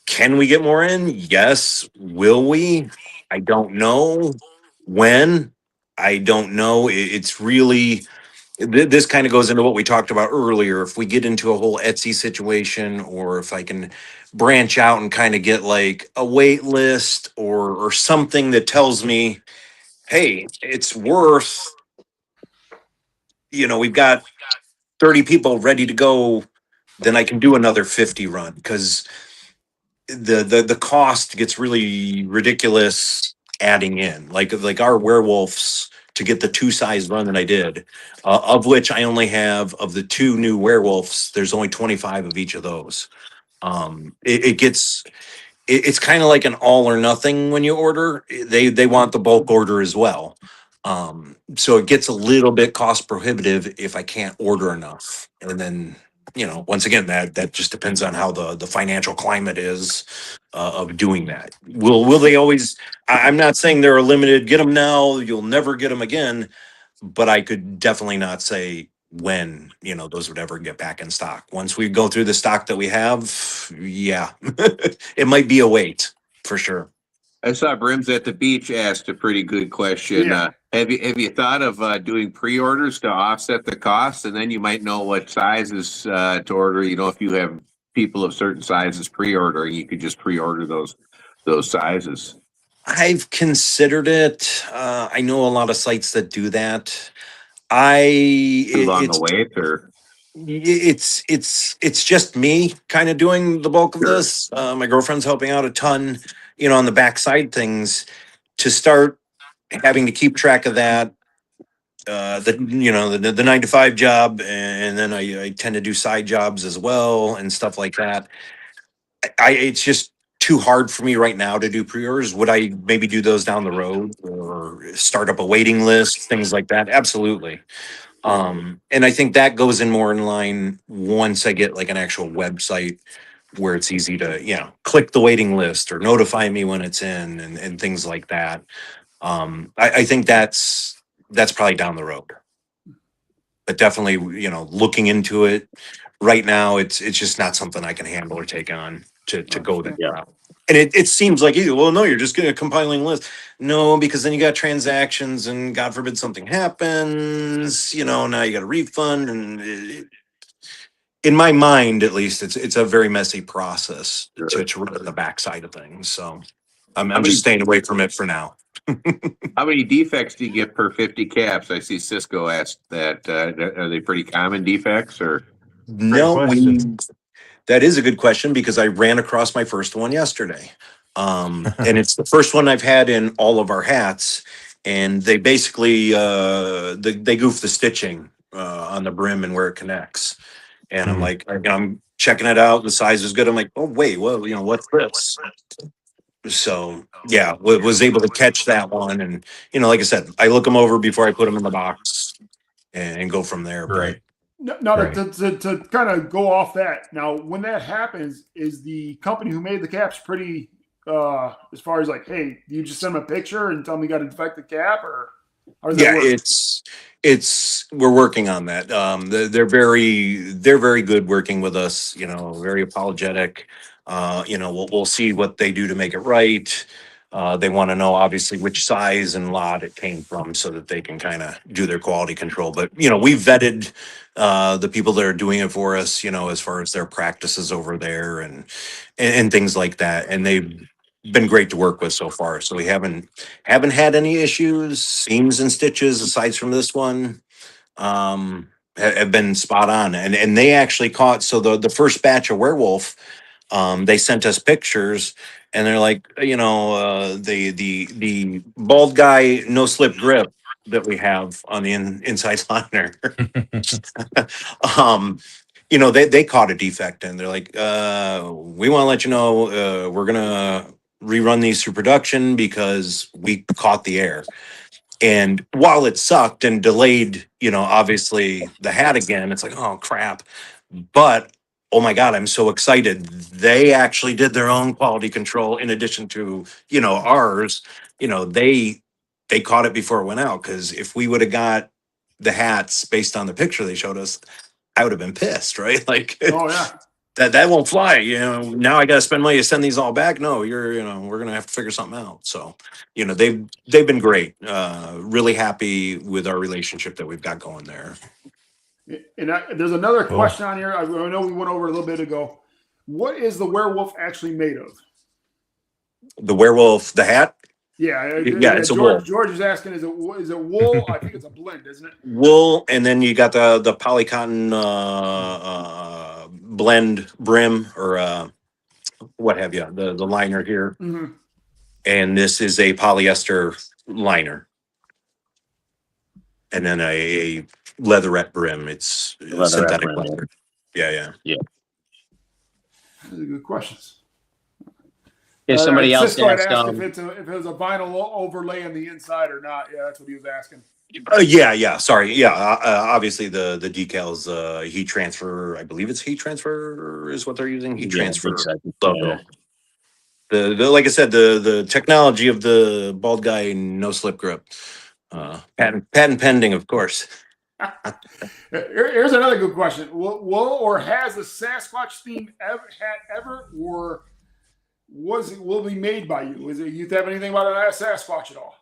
Can we get more in? Yes. Will we? I don't know. When? I don't know. It's really, this kind of goes into what we talked about earlier. If we get into a whole Etsy situation, or if I can branch out and kind of get like a wait list or something that tells me, hey, it's worth, we've got 30 people ready to go, then I can do another 50 run, because the cost gets really ridiculous adding in, like our werewolves, to get the 2 size run that I did, of which I only have, of the 2 new werewolves, there's only 25 of each of those. It's kind of like an all or nothing when you order. They want the bulk order as well. So it gets a little bit cost prohibitive if I can't order enough. And then once again, that just depends on how the financial climate is of doing that. Will they always? I'm not saying they're a limited. Get them now, you'll never get them again. But I could definitely not say when those would ever get back in stock. Once we go through the stock that we have, yeah, it might be a wait for sure. I saw Brims at the Beach asked a pretty good question. Yeah. Have you thought of doing pre-orders to offset the costs, and then you might know what sizes to order? If you have people of certain sizes pre-ordering, you could just pre-order those sizes. I've considered it. I know a lot of sites that do that. Too long It's a wait, or it's just me kind of doing the bulk of Sure. this. My girlfriend's helping out a ton, on the backside things to start having to keep track of that. The 9 to 5 job, and then I tend to do side jobs as well and stuff like that. It's just too hard for me right now to do pre-orders. Would I maybe do those down the road or start up a waiting list, things like that? Absolutely. And I think that goes in more in line once I get like an actual website where it's easy to, click the waiting list or notify me when it's in and things like that. I think that's probably down the road. But definitely, looking into it right now, it's just not something I can handle or take on to go that Yeah. route. And it seems like, well, no, you're just going to compiling list. No, because then you got transactions and God forbid something happens, now you got a refund. And in my mind, at least, it's a very messy process to run the backside of things. So I'm just staying away from it for now. How many defects do you get per 50 caps? I see Cisco asked that. Are they pretty common defects, or? No, question. that is a good question because I ran across my first one yesterday. And it's the first one I've had in all of our hats. And they basically, they goof the stitching on the brim and where it connects. And I'm like, I'm checking it out. The size is good. I'm like, oh, wait, well, what's this? So yeah, was able to catch that one. And, like I said, I look them over before I put them in the box and go from there. Right. Now, Right. to kind of go off that, now, when that happens, is the company who made the caps pretty, as far as like, hey, you just send them a picture and tell them you got to defect the cap, or how does that work? We're working on that. They're very good working with us, very apologetic. We'll see what they do to make it right. They want to know obviously which size and lot it came from so that they can kind of do their quality control. But, we've vetted the people that are doing it for us, as far as their practices over there and things like that. And they've been great to work with so far. So we haven't had any issues. Seams and stitches aside from this one have been spot on. And they actually caught, so the first batch of Werewolf, they sent us pictures and they're like, the bald guy no slip grip that we have on the inside liner. They caught a defect and they're like, we want to let you know, we're gonna rerun these through production because we caught the air. And while it sucked and delayed, obviously the hat again, it's like, oh crap. But oh my God, I'm so excited. They actually did their own quality control in addition to, ours. They caught it before it went out. Cause if we would have got the hats based on the picture they showed us, I would have been pissed, right? Like Oh yeah. that won't fly. Now I got to spend money to send these all back. No, we're going to have to figure something out. So, they've been great. Really happy with our relationship that we've got going there. And there's another question on here. I know we went over a little bit ago. What is the Werewolf actually made of? The Werewolf, the hat. Yeah, It's a wool. George is asking, is it wool? I think it's a blend, isn't it? Wool, and then you got the polycotton blend brim or what have you, the liner here. Mm-hmm. And this is a polyester liner. And then a leatherette brim. It's synthetic leather. Yeah. Those are good questions. There's somebody else Cisco had asked, asked if it was a vinyl overlay on the inside or not. Yeah, that's what he was asking. Yeah. Sorry. Yeah. Obviously, the decals, heat transfer. I believe it's heat transfer is what they're using. Heat yeah, transfer big side. logo. The like I said, the technology of the bald guy no slip grip. Patent pending, of course. Here's another good question. Will or has the Sasquatch theme ever or will be made by you? Is it you have anything about that Sasquatch at all?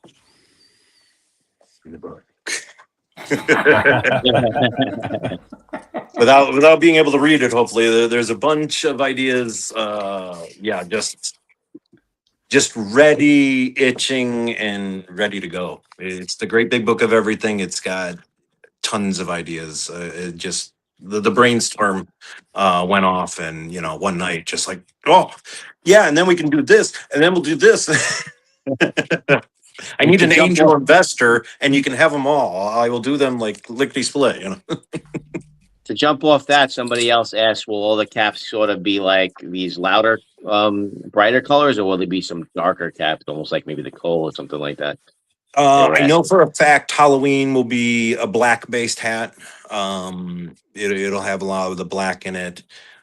In the book. Without being able to read it, hopefully there's a bunch of ideas. Just ready, itching, and ready to go. It's the great big book of everything. It's got tons of ideas. It just the brainstorm went off, and one night, just like, oh yeah, and then we can do this, and then we'll do this. I need an angel investor, and you can have them all. I will do them like lickety split. To jump off that, somebody else asked, will all the caps sort of be like these louder, brighter colors, or will there be some darker caps, almost like maybe the coal or something like that? I know for a fact Halloween will be a black-based hat. It'll have a lot of the black in it.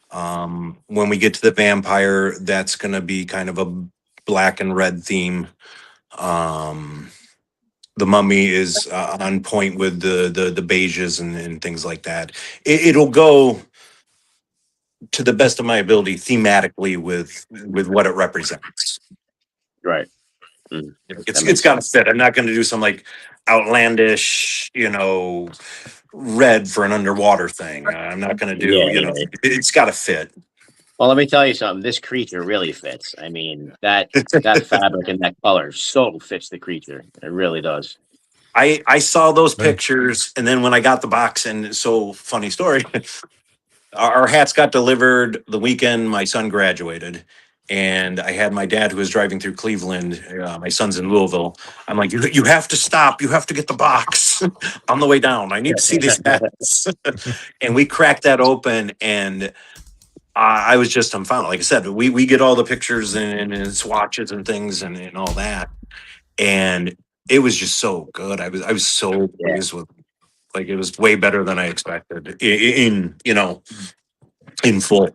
When we get to the vampire, that's going to be kind of a black and red theme. The mummy is on point with the beiges and things like that. It'll go, to the best of my ability, thematically with what it represents. Right. It's got to fit. I'm not going to do some like outlandish, red for an underwater thing. I'm not going to do, it's got to fit. Well, let me tell you something. This creature really fits. I mean, that fabric and that color so fits the creature. It really does. I saw those pictures, and then when I got the box, and so funny story, our hats got delivered the weekend my son graduated, and I had my dad who was driving through Cleveland. My son's in Louisville. I'm like, you have to stop. You have to get the box on the way down. I need to see these hats. And we cracked that open, and I was just dumbfounded. Like I said, we get all the pictures and swatches and things and all that, and it was just so good. I was so pleased with, like, it was way better than I expected in full.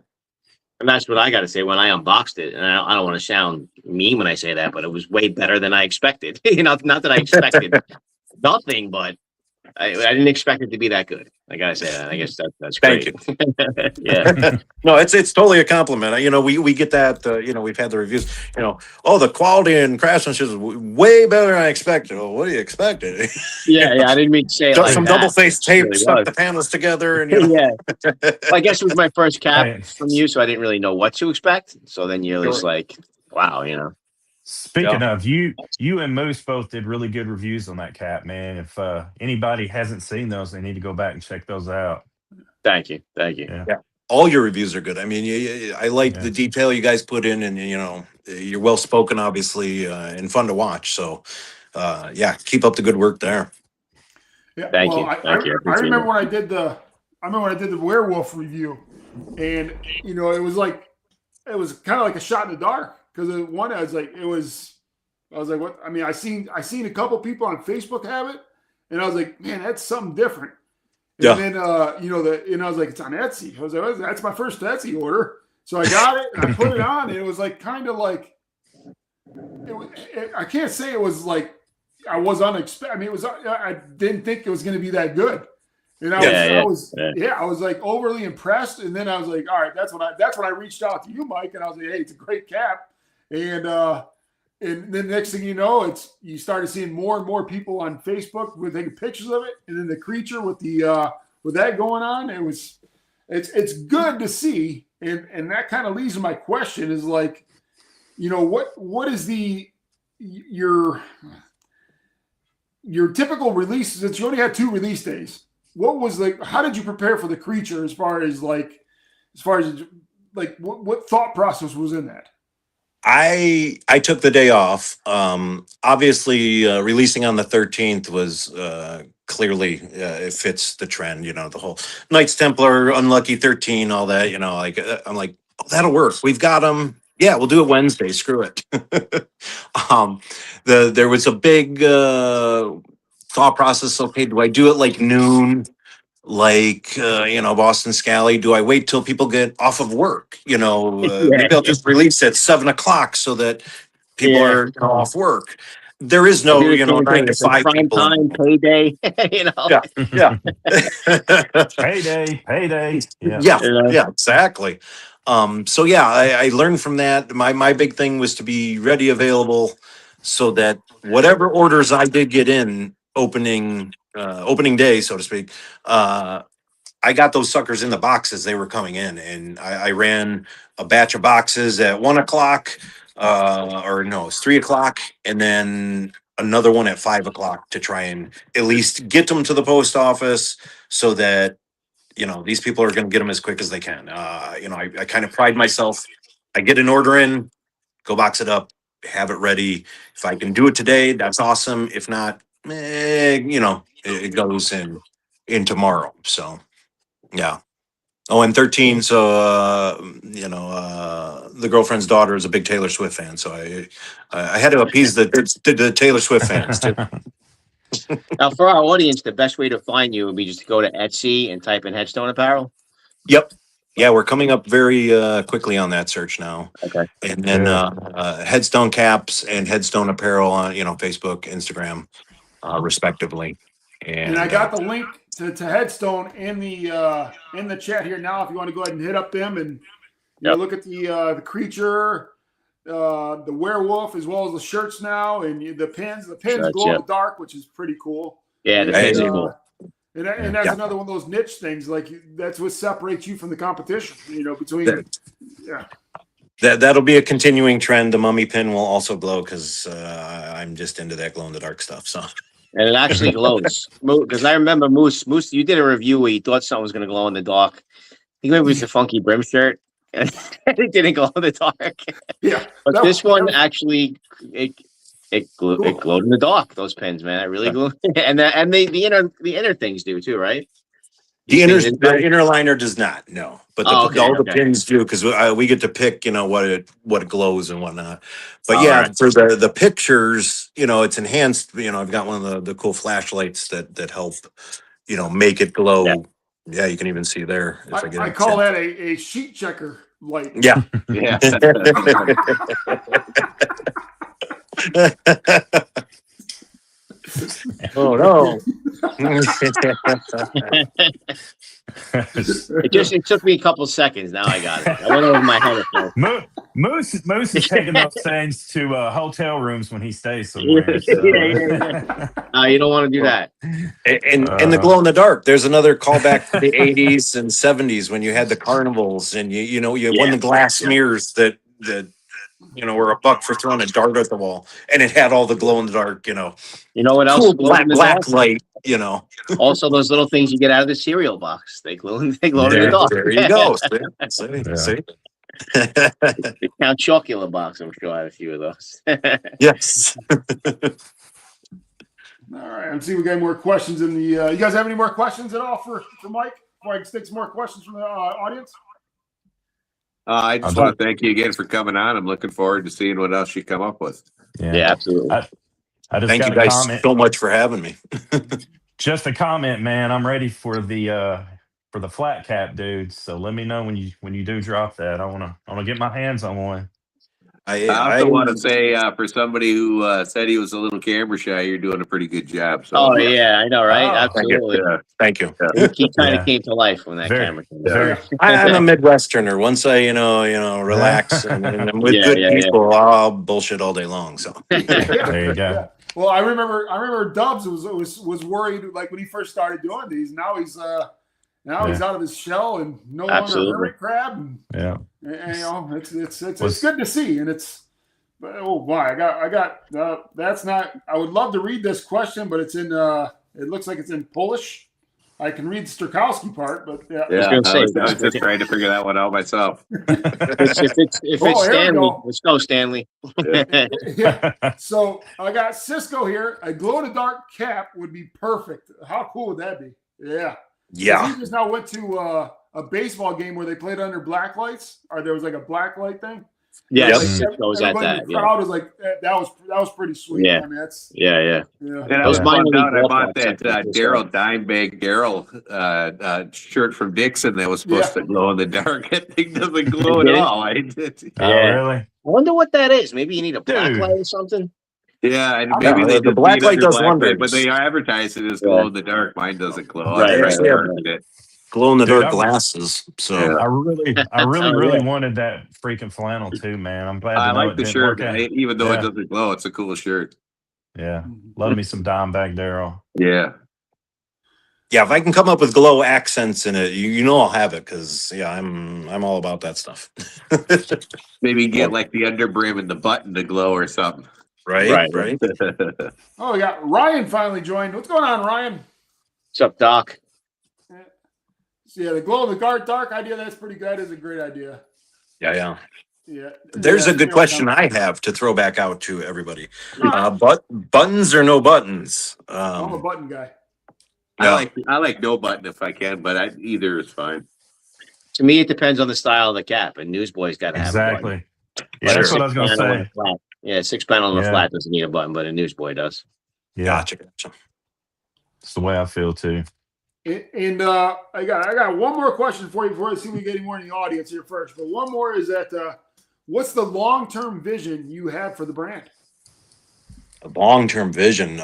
And that's what I got to say when I unboxed it. And I don't want to sound mean when I say that, but it was way better than I expected. Not that I expected nothing, but I didn't expect it to be that good. I gotta say that. I guess that's Thank great. you. Yeah. No, it's totally a compliment. We get that. We've had the reviews. Oh, the quality and craftsmanship is way better than I expected. Well, what do you expect? Yeah. I didn't mean to say it like Some that. double-faced tape Really stuck was. the panels together, and Yeah. Well, I guess it was my first cap Hey. from you, so I didn't really know what to expect. So then you're just like, wow, Speaking of, you and Moose both did really good reviews on that cap, man. If anybody hasn't seen those, they need to go back and check those out. Thank you. Yeah. all your reviews are good. I mean, I like the detail you guys put in, and you're well spoken, obviously, and fun to watch. So, yeah, keep up the good work there. Yeah, Thank you. I remember when I did the werewolf review, and it was kind of like a shot in the dark because one, I was like, what? I mean, I seen a couple people on Facebook have it, and I was like, man, that's something different. And then, and I was like, it's on Etsy. I was like, that's my first Etsy order. So I got it and I put it on, and it was like kind of like, I can't say it was like I was unexpected. I mean, I didn't think it was going to be that good. And I was like overly impressed. And then I was like, all right, that's when I reached out to you, Mike, and I was like, hey, it's a great cap. And then next thing you know, you started seeing more and more people on Facebook with taking pictures of it, and then the creature with that going on. It's good to see, and that kind of leads to my question is like, what is your typical release? Since you only had 2 release days, how did you prepare for the creature as far as what thought process was in that? I took the day off. Obviously, releasing on the 13th was clearly it fits the trend. The whole Knights Templar, Unlucky 13, all that. I'm like, oh, that'll work. We've got them. Yeah, we'll do it Wednesday. Screw it. There was a big thought process. Okay, do I do it like noon, like Boston Scally? Do I wait till people get off of work? Yeah, Maybe I'll just release at 7 o'clock so that people yeah. are off work. There is I do no the same nine thing. to It's a five prime people. time payday. Yeah, yeah. Payday, payday. Yeah. Yeah, You know? yeah, exactly. So yeah, I learned from that. My big thing was to be ready, available, so that whatever orders I did get in opening day, so to speak, I got those suckers in the boxes they were coming in, and I ran a batch of boxes at 1 o'clock, or no, it's 3 o'clock, and then another one at 5 o'clock to try and at least get them to the post office so that these people are going to get them as quick as they can. I kind of pride myself. I get an order in, go box it up, have it ready. If I can do it today, that's awesome. If not, it goes in tomorrow. So yeah. Oh, and 13. So the girlfriend's daughter is a big Taylor Swift fan. So I had to appease the Taylor Swift fans too. Now, for our audience, the best way to find you would be just to go to Etsy and type in Headstone Apparel. Yep. Yeah, we're coming up very quickly on that search now. Okay. And then Good. Headstone Caps and Headstone Apparel on Facebook, Instagram, respectively. And I got the link to Headstone in the chat here now. If you want to go ahead and hit up them and look at the creature, the werewolf, as well as the shirts now, and the pins. The pins Shirts, glow in the dark, which is pretty cool. Yeah, the And, pins are cool. And that's another one of those niche things. Like that's what separates you from the competition. Between that'll be a continuing trend. The mummy pin will also glow because I'm just into that glow in the dark stuff. So. And it actually glows. Because I remember Moose, you did a review where you thought something was going to glow in the dark. I think maybe it was the funky brim shirt. And it didn't glow in the dark. Yeah. But this one actually, it glowed in the dark. Those pins, man, it really glowed. And the inner things do too, right? The inner liner does not, no, but all the pins do because we get to pick, what it glows and whatnot. But for the pictures, it's enhanced. I've got one of the cool flashlights that help, make it glow. Yeah, you can even see there. I call that a sheet checker light. Yeah, Yeah. Oh no. It took me a couple seconds. Now I got it. I went over my head. Moose is taking those things to hotel rooms when he stays somewhere. So. You don't want to do that. And the glow in the dark. There's another callback to the 80s and 70s when you had the carnivals and you won the glass mirrors that were $1 for throwing a dart at the wall, and it had all the glow in the dark. You know what else? Cool black light. Also, those little things you get out of the cereal box, they glow in the dark. There you go. See? The Count Chocula box, I'm sure I have a few of those. Yes. All right. I'm seeing we got more questions in the. You guys have any more questions at all for Mike? Before I take some more questions from the audience. I just want to thank you again for coming on. I'm looking forward to seeing what else you come up with. Yeah, absolutely. I just thank you guys so much for having me. Just a comment, man. I'm ready for the flat cap, dudes. So let me know when you do drop that. I wanna get my hands on one. I also want to say for somebody who said he was a little camera shy, you're doing a pretty good job. So. Oh yeah, I know, right? Absolutely. Thank you. He kind of came to life when that camera came. I'm a Midwesterner. Once I relax and I'm with good people, I'll bullshit all day long. So there you go. Yeah. Well, I remember Dubs was worried like when he first started doing these. Now he's out of his shell and no longer a hermit crab. And, it's good to see, and oh boy, I got that's not. I would love to read this question, but it's in. It looks like it's in Polish. I can read the Sturkowski part, but I was just trying to figure that one out myself. If it's Stanley, let's go, Stanley. Yeah. So I got Cisco here. A glow in the dark cap would be perfect. How cool would that be? Yeah. Yeah. He just now went to a baseball game where they played under black lights, or there was like a black light thing. Yeah, Like, six goes at everybody in that. the Yeah, crowd was like, that was pretty sweet. Yeah. I mean, that's yeah. yeah. And I Those was minor bummed league out. I golf bought carts, that something like this, Daryl Dimebag Daryl shirt from Dixon that was supposed to glow in the dark. That thing doesn't glow at It did? all. Oh, Yeah. really? I wonder what that is. Maybe you need a black Dude. light or something. Yeah, and Yeah, maybe they the just black leave it light under does black light, but wonders. they advertise it as Yeah. glow in the dark. Mine doesn't glow. Right, I right, tried right. darkened it. Glow in the Dude, dark glasses. So Yeah. I really Oh, really yeah. wanted that freaking flannel too, man. I'm glad I to know like it the didn't shirt, work out. even though it Yeah. doesn't glow. It's a cool shirt. Yeah. Love me some Dimebag Daryl. Yeah. yeah, if I can come up with glow accents in it, you know I'll have it because yeah, I'm all about that stuff. Maybe get like the underbrim and the button to glow or something. right. Oh, we got Ryan finally joined. What's going on, Ryan? What's up, Doc? So yeah, the glow in the dark idea. That's pretty good. That is a great idea. Yeah. Yeah. There's Yeah, a good yeah, question I have to throw back out to everybody. no, But buttons or no buttons? I'm a button guy. Yeah. I like no button if I can, but either is fine. To me, it depends on the style of the cap. A newsboy's got to have a button. Exactly. Yeah, that's what I was gonna Six-panel on say. a flat. Yeah, 6-panel on a Yeah. flat doesn't need a button, but a newsboy does. Yeah. Gotcha. It's the way I feel too. And I got one more question for you before I see if we get any more in the audience here first. But one more is that what's the long-term vision you have for the brand? Long-term vision.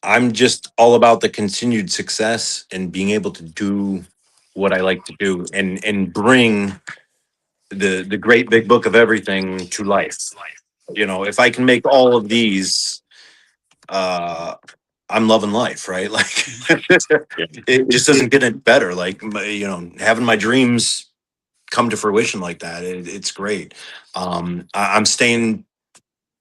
I'm just all about the continued success and being able to do what I like to do and bring the great big book of everything to life. You know, if I can make all of these, I'm loving life, right? Like it just doesn't get any better. Like, you know, having my dreams come to fruition like that, it's great. I'm staying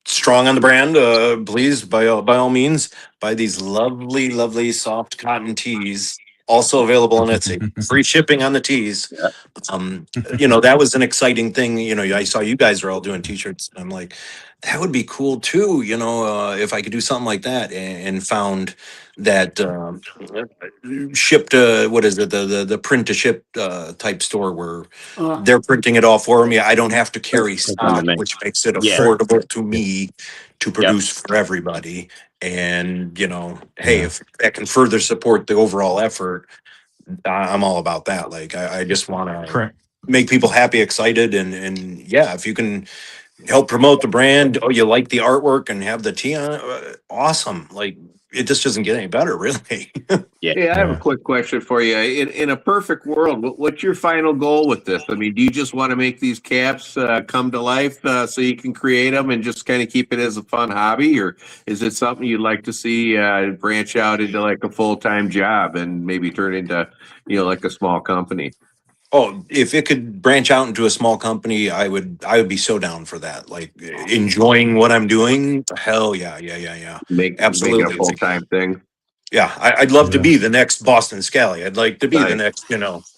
strong on the brand. Please, by all means, buy these lovely soft cotton tees. Also available on Etsy. Free shipping on the tees. Yeah. You know, that was an exciting thing. You know, I saw you guys are all doing t-shirts. And I'm like, that would be cool too. You know, if I could do something like that, and found that shipped. What is it? The print to ship type store where Uh, they're printing it all for me. I don't have to carry It's on stock, demand. which makes it Yeah. affordable to me to produce for everybody. And, you know, hey, Yeah. if that can further support the overall effort, I'm all about that. Like, I just want to Print. make people happy, excited. And yeah, if you can help promote the brand, oh, you like the artwork and have the tee on it, awesome. Like, it just doesn't get any better, really. Hey, I have a Yeah. quick question for you. In a perfect world, what's your final goal with this? I mean, do you just want to make these caps come to life so you can create them and just kind of keep it as a fun hobby, or is it something you'd like to see branch out into like a full-time job and maybe turn into, like a small company? Oh, if it could branch out into a small company, I would be so down for that. Like, enjoying what I'm doing. Hell yeah. Make it Absolutely. a full-time thing. Yeah. I'd love to Yeah. be the next Boston Scally. I'd like to be the Nice. next,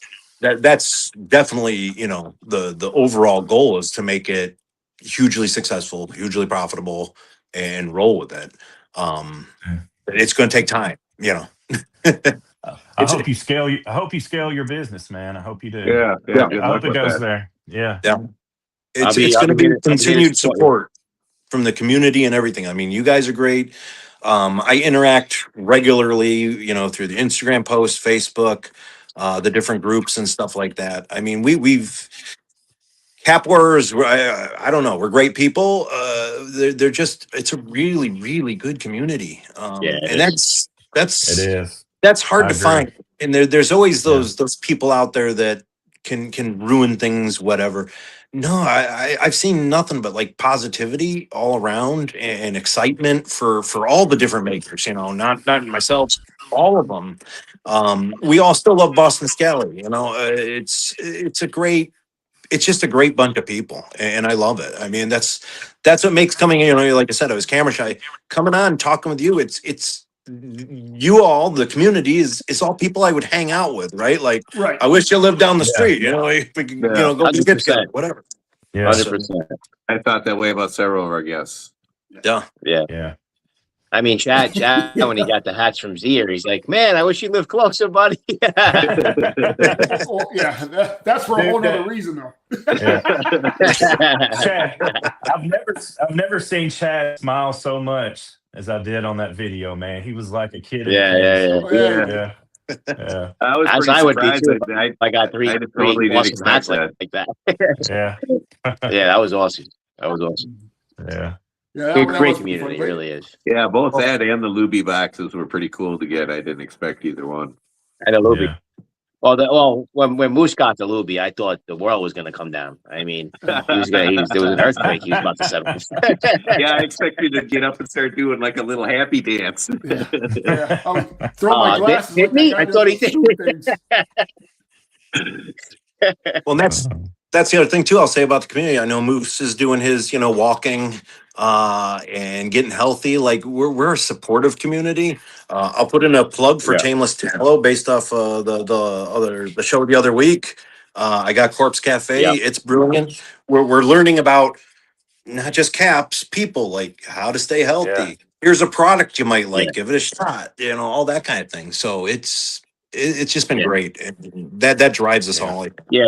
that's definitely, the overall goal is to make it hugely successful, hugely profitable, and roll with it. It's going to take time, I hope you scale. I hope you scale your business, man. I hope you do. Yeah. Yeah. Good I luck hope it with goes that. there. Yeah. It's I'll going to be be here- I'll be here to continued support you. support from the community and everything. I mean, you guys are great. I interact regularly, through the Instagram posts, Facebook, the different groups and stuff like that. I mean, we've cap wearers. I don't know. We're great people. They're just. It's a really, really good community. Yeah, it And is. that's It is. that's hard I to agree. find. And there's always Yeah. those people out there that can ruin things, whatever. No, I've seen nothing but like positivity all around and excitement for all the different makers, not myself, all of them. We all still love Boston Scally, it's just a great bunch of people, and I love it. I mean, that's what makes coming, like I said, I was camera shy. Coming on, talking with you, it's you all, the community is all people I would hang out with, right? Like, right. I wish you lived down the Yeah. street, if we could, Yeah. go get 100%. together, whatever. Yeah. 100%. I thought that way about several of our guests. Yeah. Yeah. Yeah. I mean, Chad, when he got the hats from Zier, he's like, man, I wish you lived closer, buddy. Oh, yeah, that's for a whole other reason, though. Yeah. Chad, I've never seen Chad smile so much as I did on that video, man. He was like a kid. Oh, Yeah. Yeah. I was As pretty I would be surprised. too. I got three totally didn't awesome hats expect like that. Yeah. Yeah, that was awesome. That was awesome. Yeah. Yeah, Great, that great was community, fun. it really is. Yeah, both that and the Luby boxes were pretty cool to get. I didn't expect either one. And the Luby. Yeah. Well, when Moose got the Luby, I thought the world was going to come down. I mean, there was an earthquake. He was about to settle. Yeah, I expected to get up and start doing like a little happy dance. Yeah, I was throwing my glasses. Didn't like he? that guy I thought he does did. things. Well, that's the other thing too. I'll say about the community. I know Moose is doing his, walking and getting healthy. Like we're a supportive community. I'll put in a plug for Yeah. Tameless Tallow based off the show the other week. I got Corpse Cafe. Yeah. It's brilliant. We're learning about not just caps, people, like how to stay healthy. Yeah. Here's a product you might like. Yeah. Give it a shot. All that kind of thing. So it's just been Yeah. great. And that drives us all. Like, Yeah,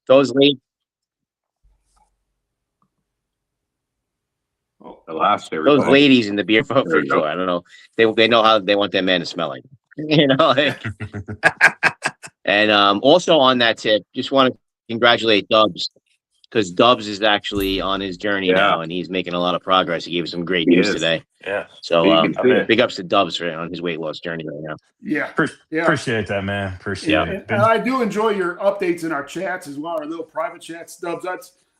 those ladies. I lost Those everybody. ladies in the beer for There you go. sure. I don't know. They know how they want their man to smell like. Like. And also on that tip, just want to congratulate Dubs because Dubs is actually on his journey now and he's making a lot of progress. He gave us some great news today. Yeah. So You can see it. big ups to Dubs on his weight loss journey right now. Yeah, yeah. Appreciate that, man. Appreciate Yeah. it. And I do enjoy your updates in our chats as well, our little private chats, Dubs.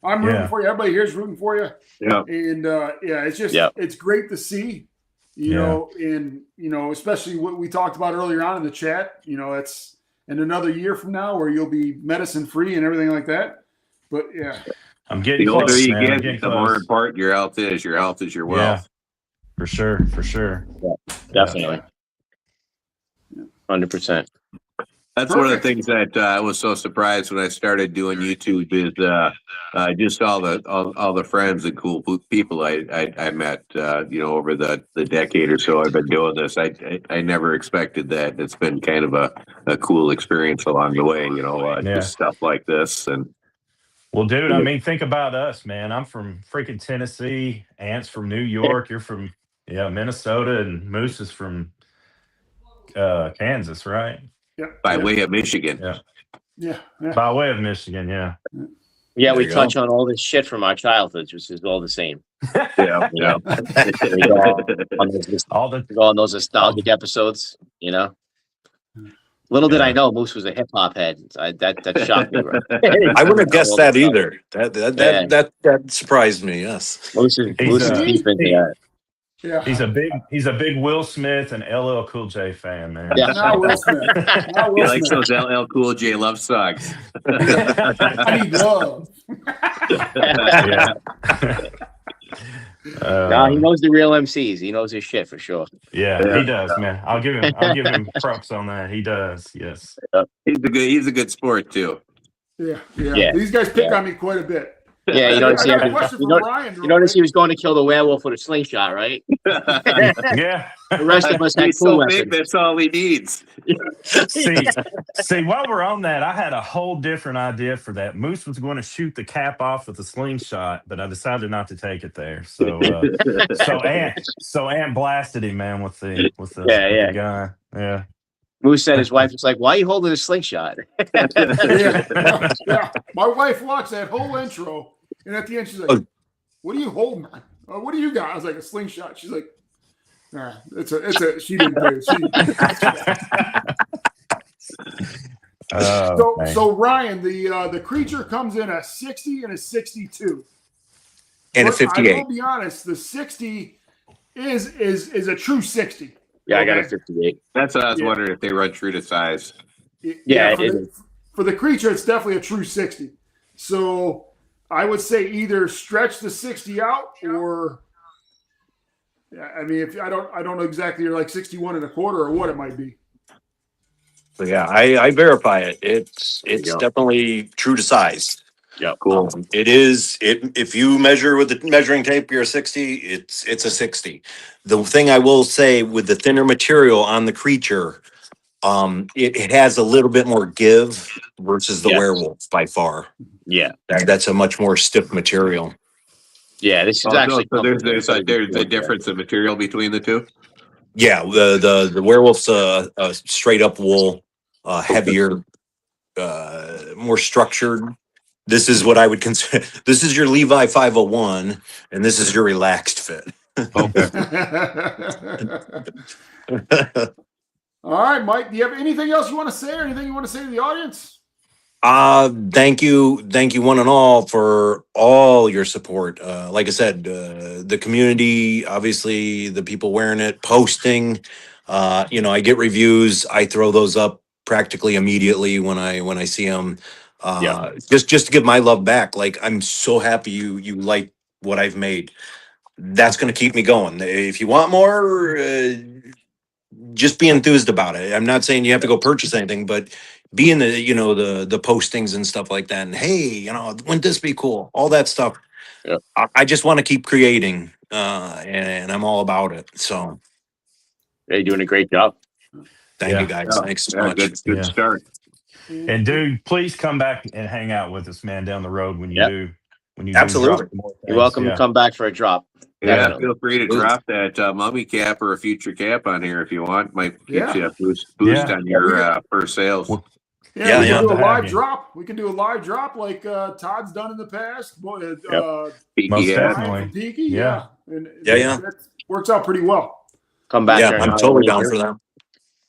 I'm rooting for you. Everybody here's rooting for you. Yeah. And it's just it's great to see, especially what we talked about earlier on in the chat. It's in another year from now where you'll be medicine free and everything like that. But yeah, I'm getting The older close, you man. I'm get, getting the more close. important your health is. Your health is your Yeah. wealth. For sure. Definitely. 100%. That's one of the things that I was so surprised when I started doing YouTube is just all the friends and cool people I met over the decade or so I've been doing this. I never expected that. It's been kind of a cool experience along the way. Just stuff like this. And Well, dude, I mean, think about us, man. I'm from freaking Tennessee. Ant's from New York. You're from Minnesota, and Moose is from Kansas, right? by way of Michigan. yeah. By way of Michigan, yeah. Yeah, we you touch on all this shit from our childhoods, which is all the same. Yeah. We go on those nostalgic episodes, Little did I know Moose was a hip hop head. That shocked me. Bro. I wouldn't have guessed that either. That surprised me. Yes. Moose is deep into that. Yeah. He's a big Will Smith and LL Cool J fan, man. Yeah. Now Will Smith. Now He Will likes Smith. those LL Cool J love songs. I need love. Yeah. No, he knows the real MCs. He knows his shit for sure. Yeah, he does, man. I'll give him props on that. He does. Yes. He's a good sport too. Yeah. Yeah. These guys pick on me quite a bit. Yeah, you notice, I got a question for Ryan. you notice he was going to kill the werewolf with a slingshot, right? Yeah. The rest of us had He's cool so big, weapons. that's all he needs. See, while we're on that, I had a whole different idea for that. Moose was going to shoot the cap off with a slingshot, but I decided not to take it there. So, Ant blasted him, man, with the gun. Yeah. Moose said his wife was like, "Why are you holding a slingshot?" Yeah. My wife watched that whole intro, and at the end, she's like, "What are you holding on? What do you got?" I was like, "A slingshot." She's like, "Nah, it's a." She didn't pay. So Ryan, the creature comes in a 60 and a 62, And a 58. I will be honest, the 60 is a true 60. Yeah, I got a 58. That's what I was wondering if they run true to size. For the creature, it's definitely a true 60. So I would say either stretch the 60 out or, I mean, if I don't know exactly, you're like 61 and a quarter or what it might be. So yeah, I verify it. It's definitely true to size. Yeah, Cool. If you measure with the measuring tape, you're a 60. It's a 60. The thing I will say with the thinner material on the creature, it has a little bit more give versus the Yes. werewolf by far. Yeah, That's a much more stiff material. yeah. This is Oh, actually so there's a difference in material between the two. Yeah, the werewolf's a straight up wool, heavier, more structured. This is what I would consider. This is your Levi 501, and this is your relaxed fit. Okay. All right, Mike, do you have anything else you want to say or anything you want to say to the audience? Thank you one and all for all your support. Like I said, the community, obviously the people wearing it, posting, I get reviews. I throw those up practically immediately when I see them. Just to give my love back. Like, I'm so happy you like what I've made. That's going to keep me going. If you want more, just be enthused about it. I'm not saying you have to go purchase anything, but be in the postings and stuff like that. And hey, wouldn't this be cool? All that stuff. Yep. I just want to keep creating, and I'm all about it. So You're doing a great job. thank you guys. Thanks so much. Good start. And dude, please come back and hang out with us, man, down the road when you Yep. do. When you Absolutely. do drop more things. You're welcome to come back for a drop. Yeah, Definitely. feel free to drop that mummy cap or a future cap on here if you want. Might get you a boost Yeah. on your first sales. Yeah, we can do a to have live you. drop. We can do a live drop like Todd's done in the past. Peaky Most hat. definitely. Peaky, Yeah. And Yeah. that works out pretty well. Come back. Yeah, during I'm totally Halloween. down for that.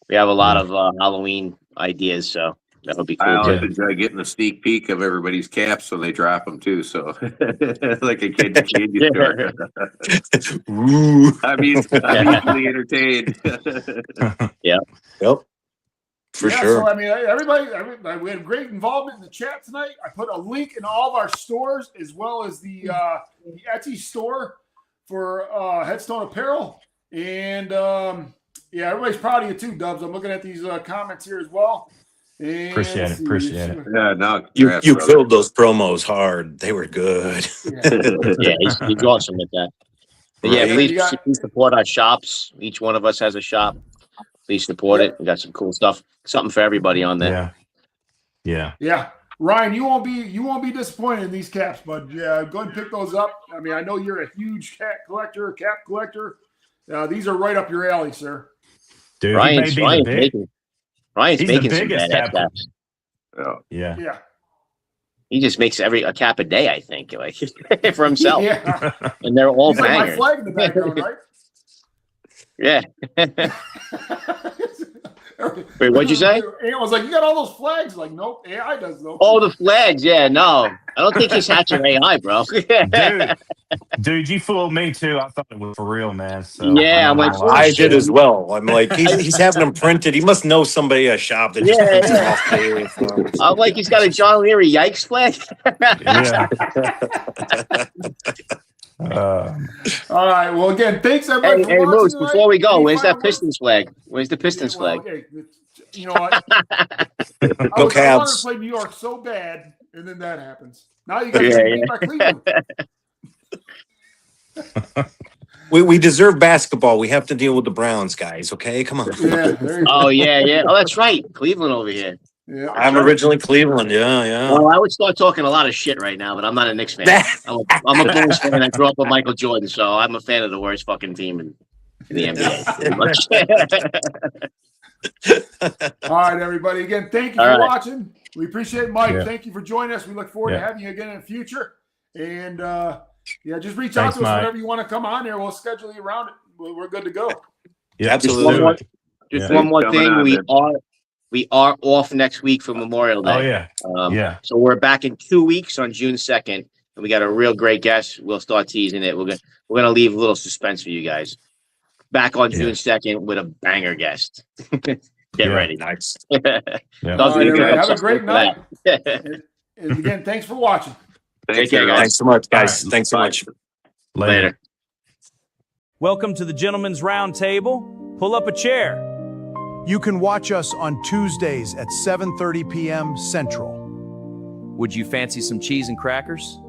We have a lot of Halloween ideas, so that would be I cool always too. enjoy getting a sneak peek of everybody's caps when they drop them too. So like a kid in a candy store. Ooh. I'm easily entertained. Yep. For Yeah, sure. so I mean, everybody, we had great involvement in the chat tonight. I put a link in all of our stores as well as the Etsy store for Headstone Apparel, and everybody's proud of you too, Dubs. I'm looking at these comments here as well. And Appreciate it. Yeah, no, You brother. filled those promos hard. They were good. Yeah, he's awesome at that. But yeah, Right. please support our shops. Each one of us has a shop. Please support it. We got some cool stuff. Something for everybody on there. Yeah. Ryan, you won't be disappointed in these caps, bud. Yeah, go ahead and pick those up. I mean, I know you're a huge cap collector. These are right up your alley, sir. Dude, Ryan's making some biggest badass cap. caps. Yeah. He just makes a cap a day, I think, like for himself. Yeah. And they're all He's got my bangers. flag in the background, right? Yeah. Wait, what'd you say? And I was like, you got all those flags? Like, nope, AI does though. Oh, the flags. Yeah, no. I don't think he's hatching AI, bro. Dude, you fooled me too. I thought it was for real, man. So Yeah, I'm like, I did as well. I'm like, he's having them printed. He must know somebody at a shop that just prints them off daily. I'm like, he's got a John Leary yikes flag. All right. Well, again, thanks everybody for Hey, watching Moose, tonight. before we go, Any where's final that Pistons flag? Where's the Pistons flag? Okay, you know what? I Go wanted to Cavs. play New York so bad, and then that happens. Now you got to beat by Cleveland. We deserve basketball. We have to deal with the Browns, guys. Okay, come on. Yeah. There you go. Oh, yeah. Oh, that's right. Cleveland over here. Yeah. I'm originally Cleveland. Yeah. Well, I would start talking a lot of shit right now, but I'm not a Knicks fan. I'm a Bulls fan. I grew up with Michael Jordan, so I'm a fan of the worst fucking team in the NBA. All right, everybody. Again, thank you for watching. We appreciate Mike. Yeah. Thank you for joining us. We look forward to having you again in the future. And just reach out Thanks, to us Mike. whenever you want to come on here. We'll schedule you around it. We're good to go. Yeah, Absolutely. Just one more thing. We are off next week for Memorial Day. Oh yeah. So we're back in 2 weeks on June 2nd, and we got a real great guest. We'll start teasing it. We're gonna leave a little suspense for you guys. Back on June 2nd with a banger guest. Get ready. Nice. All right, everybody, have a great night. And again, thanks for watching. Take care, guys. Thanks so much, guys. All right. Thanks so much. Later. Welcome to the Gentleman's Roundtable. Pull up a chair. You can watch us on Tuesdays at 7:30 p.m. Central. Would you fancy some cheese and crackers?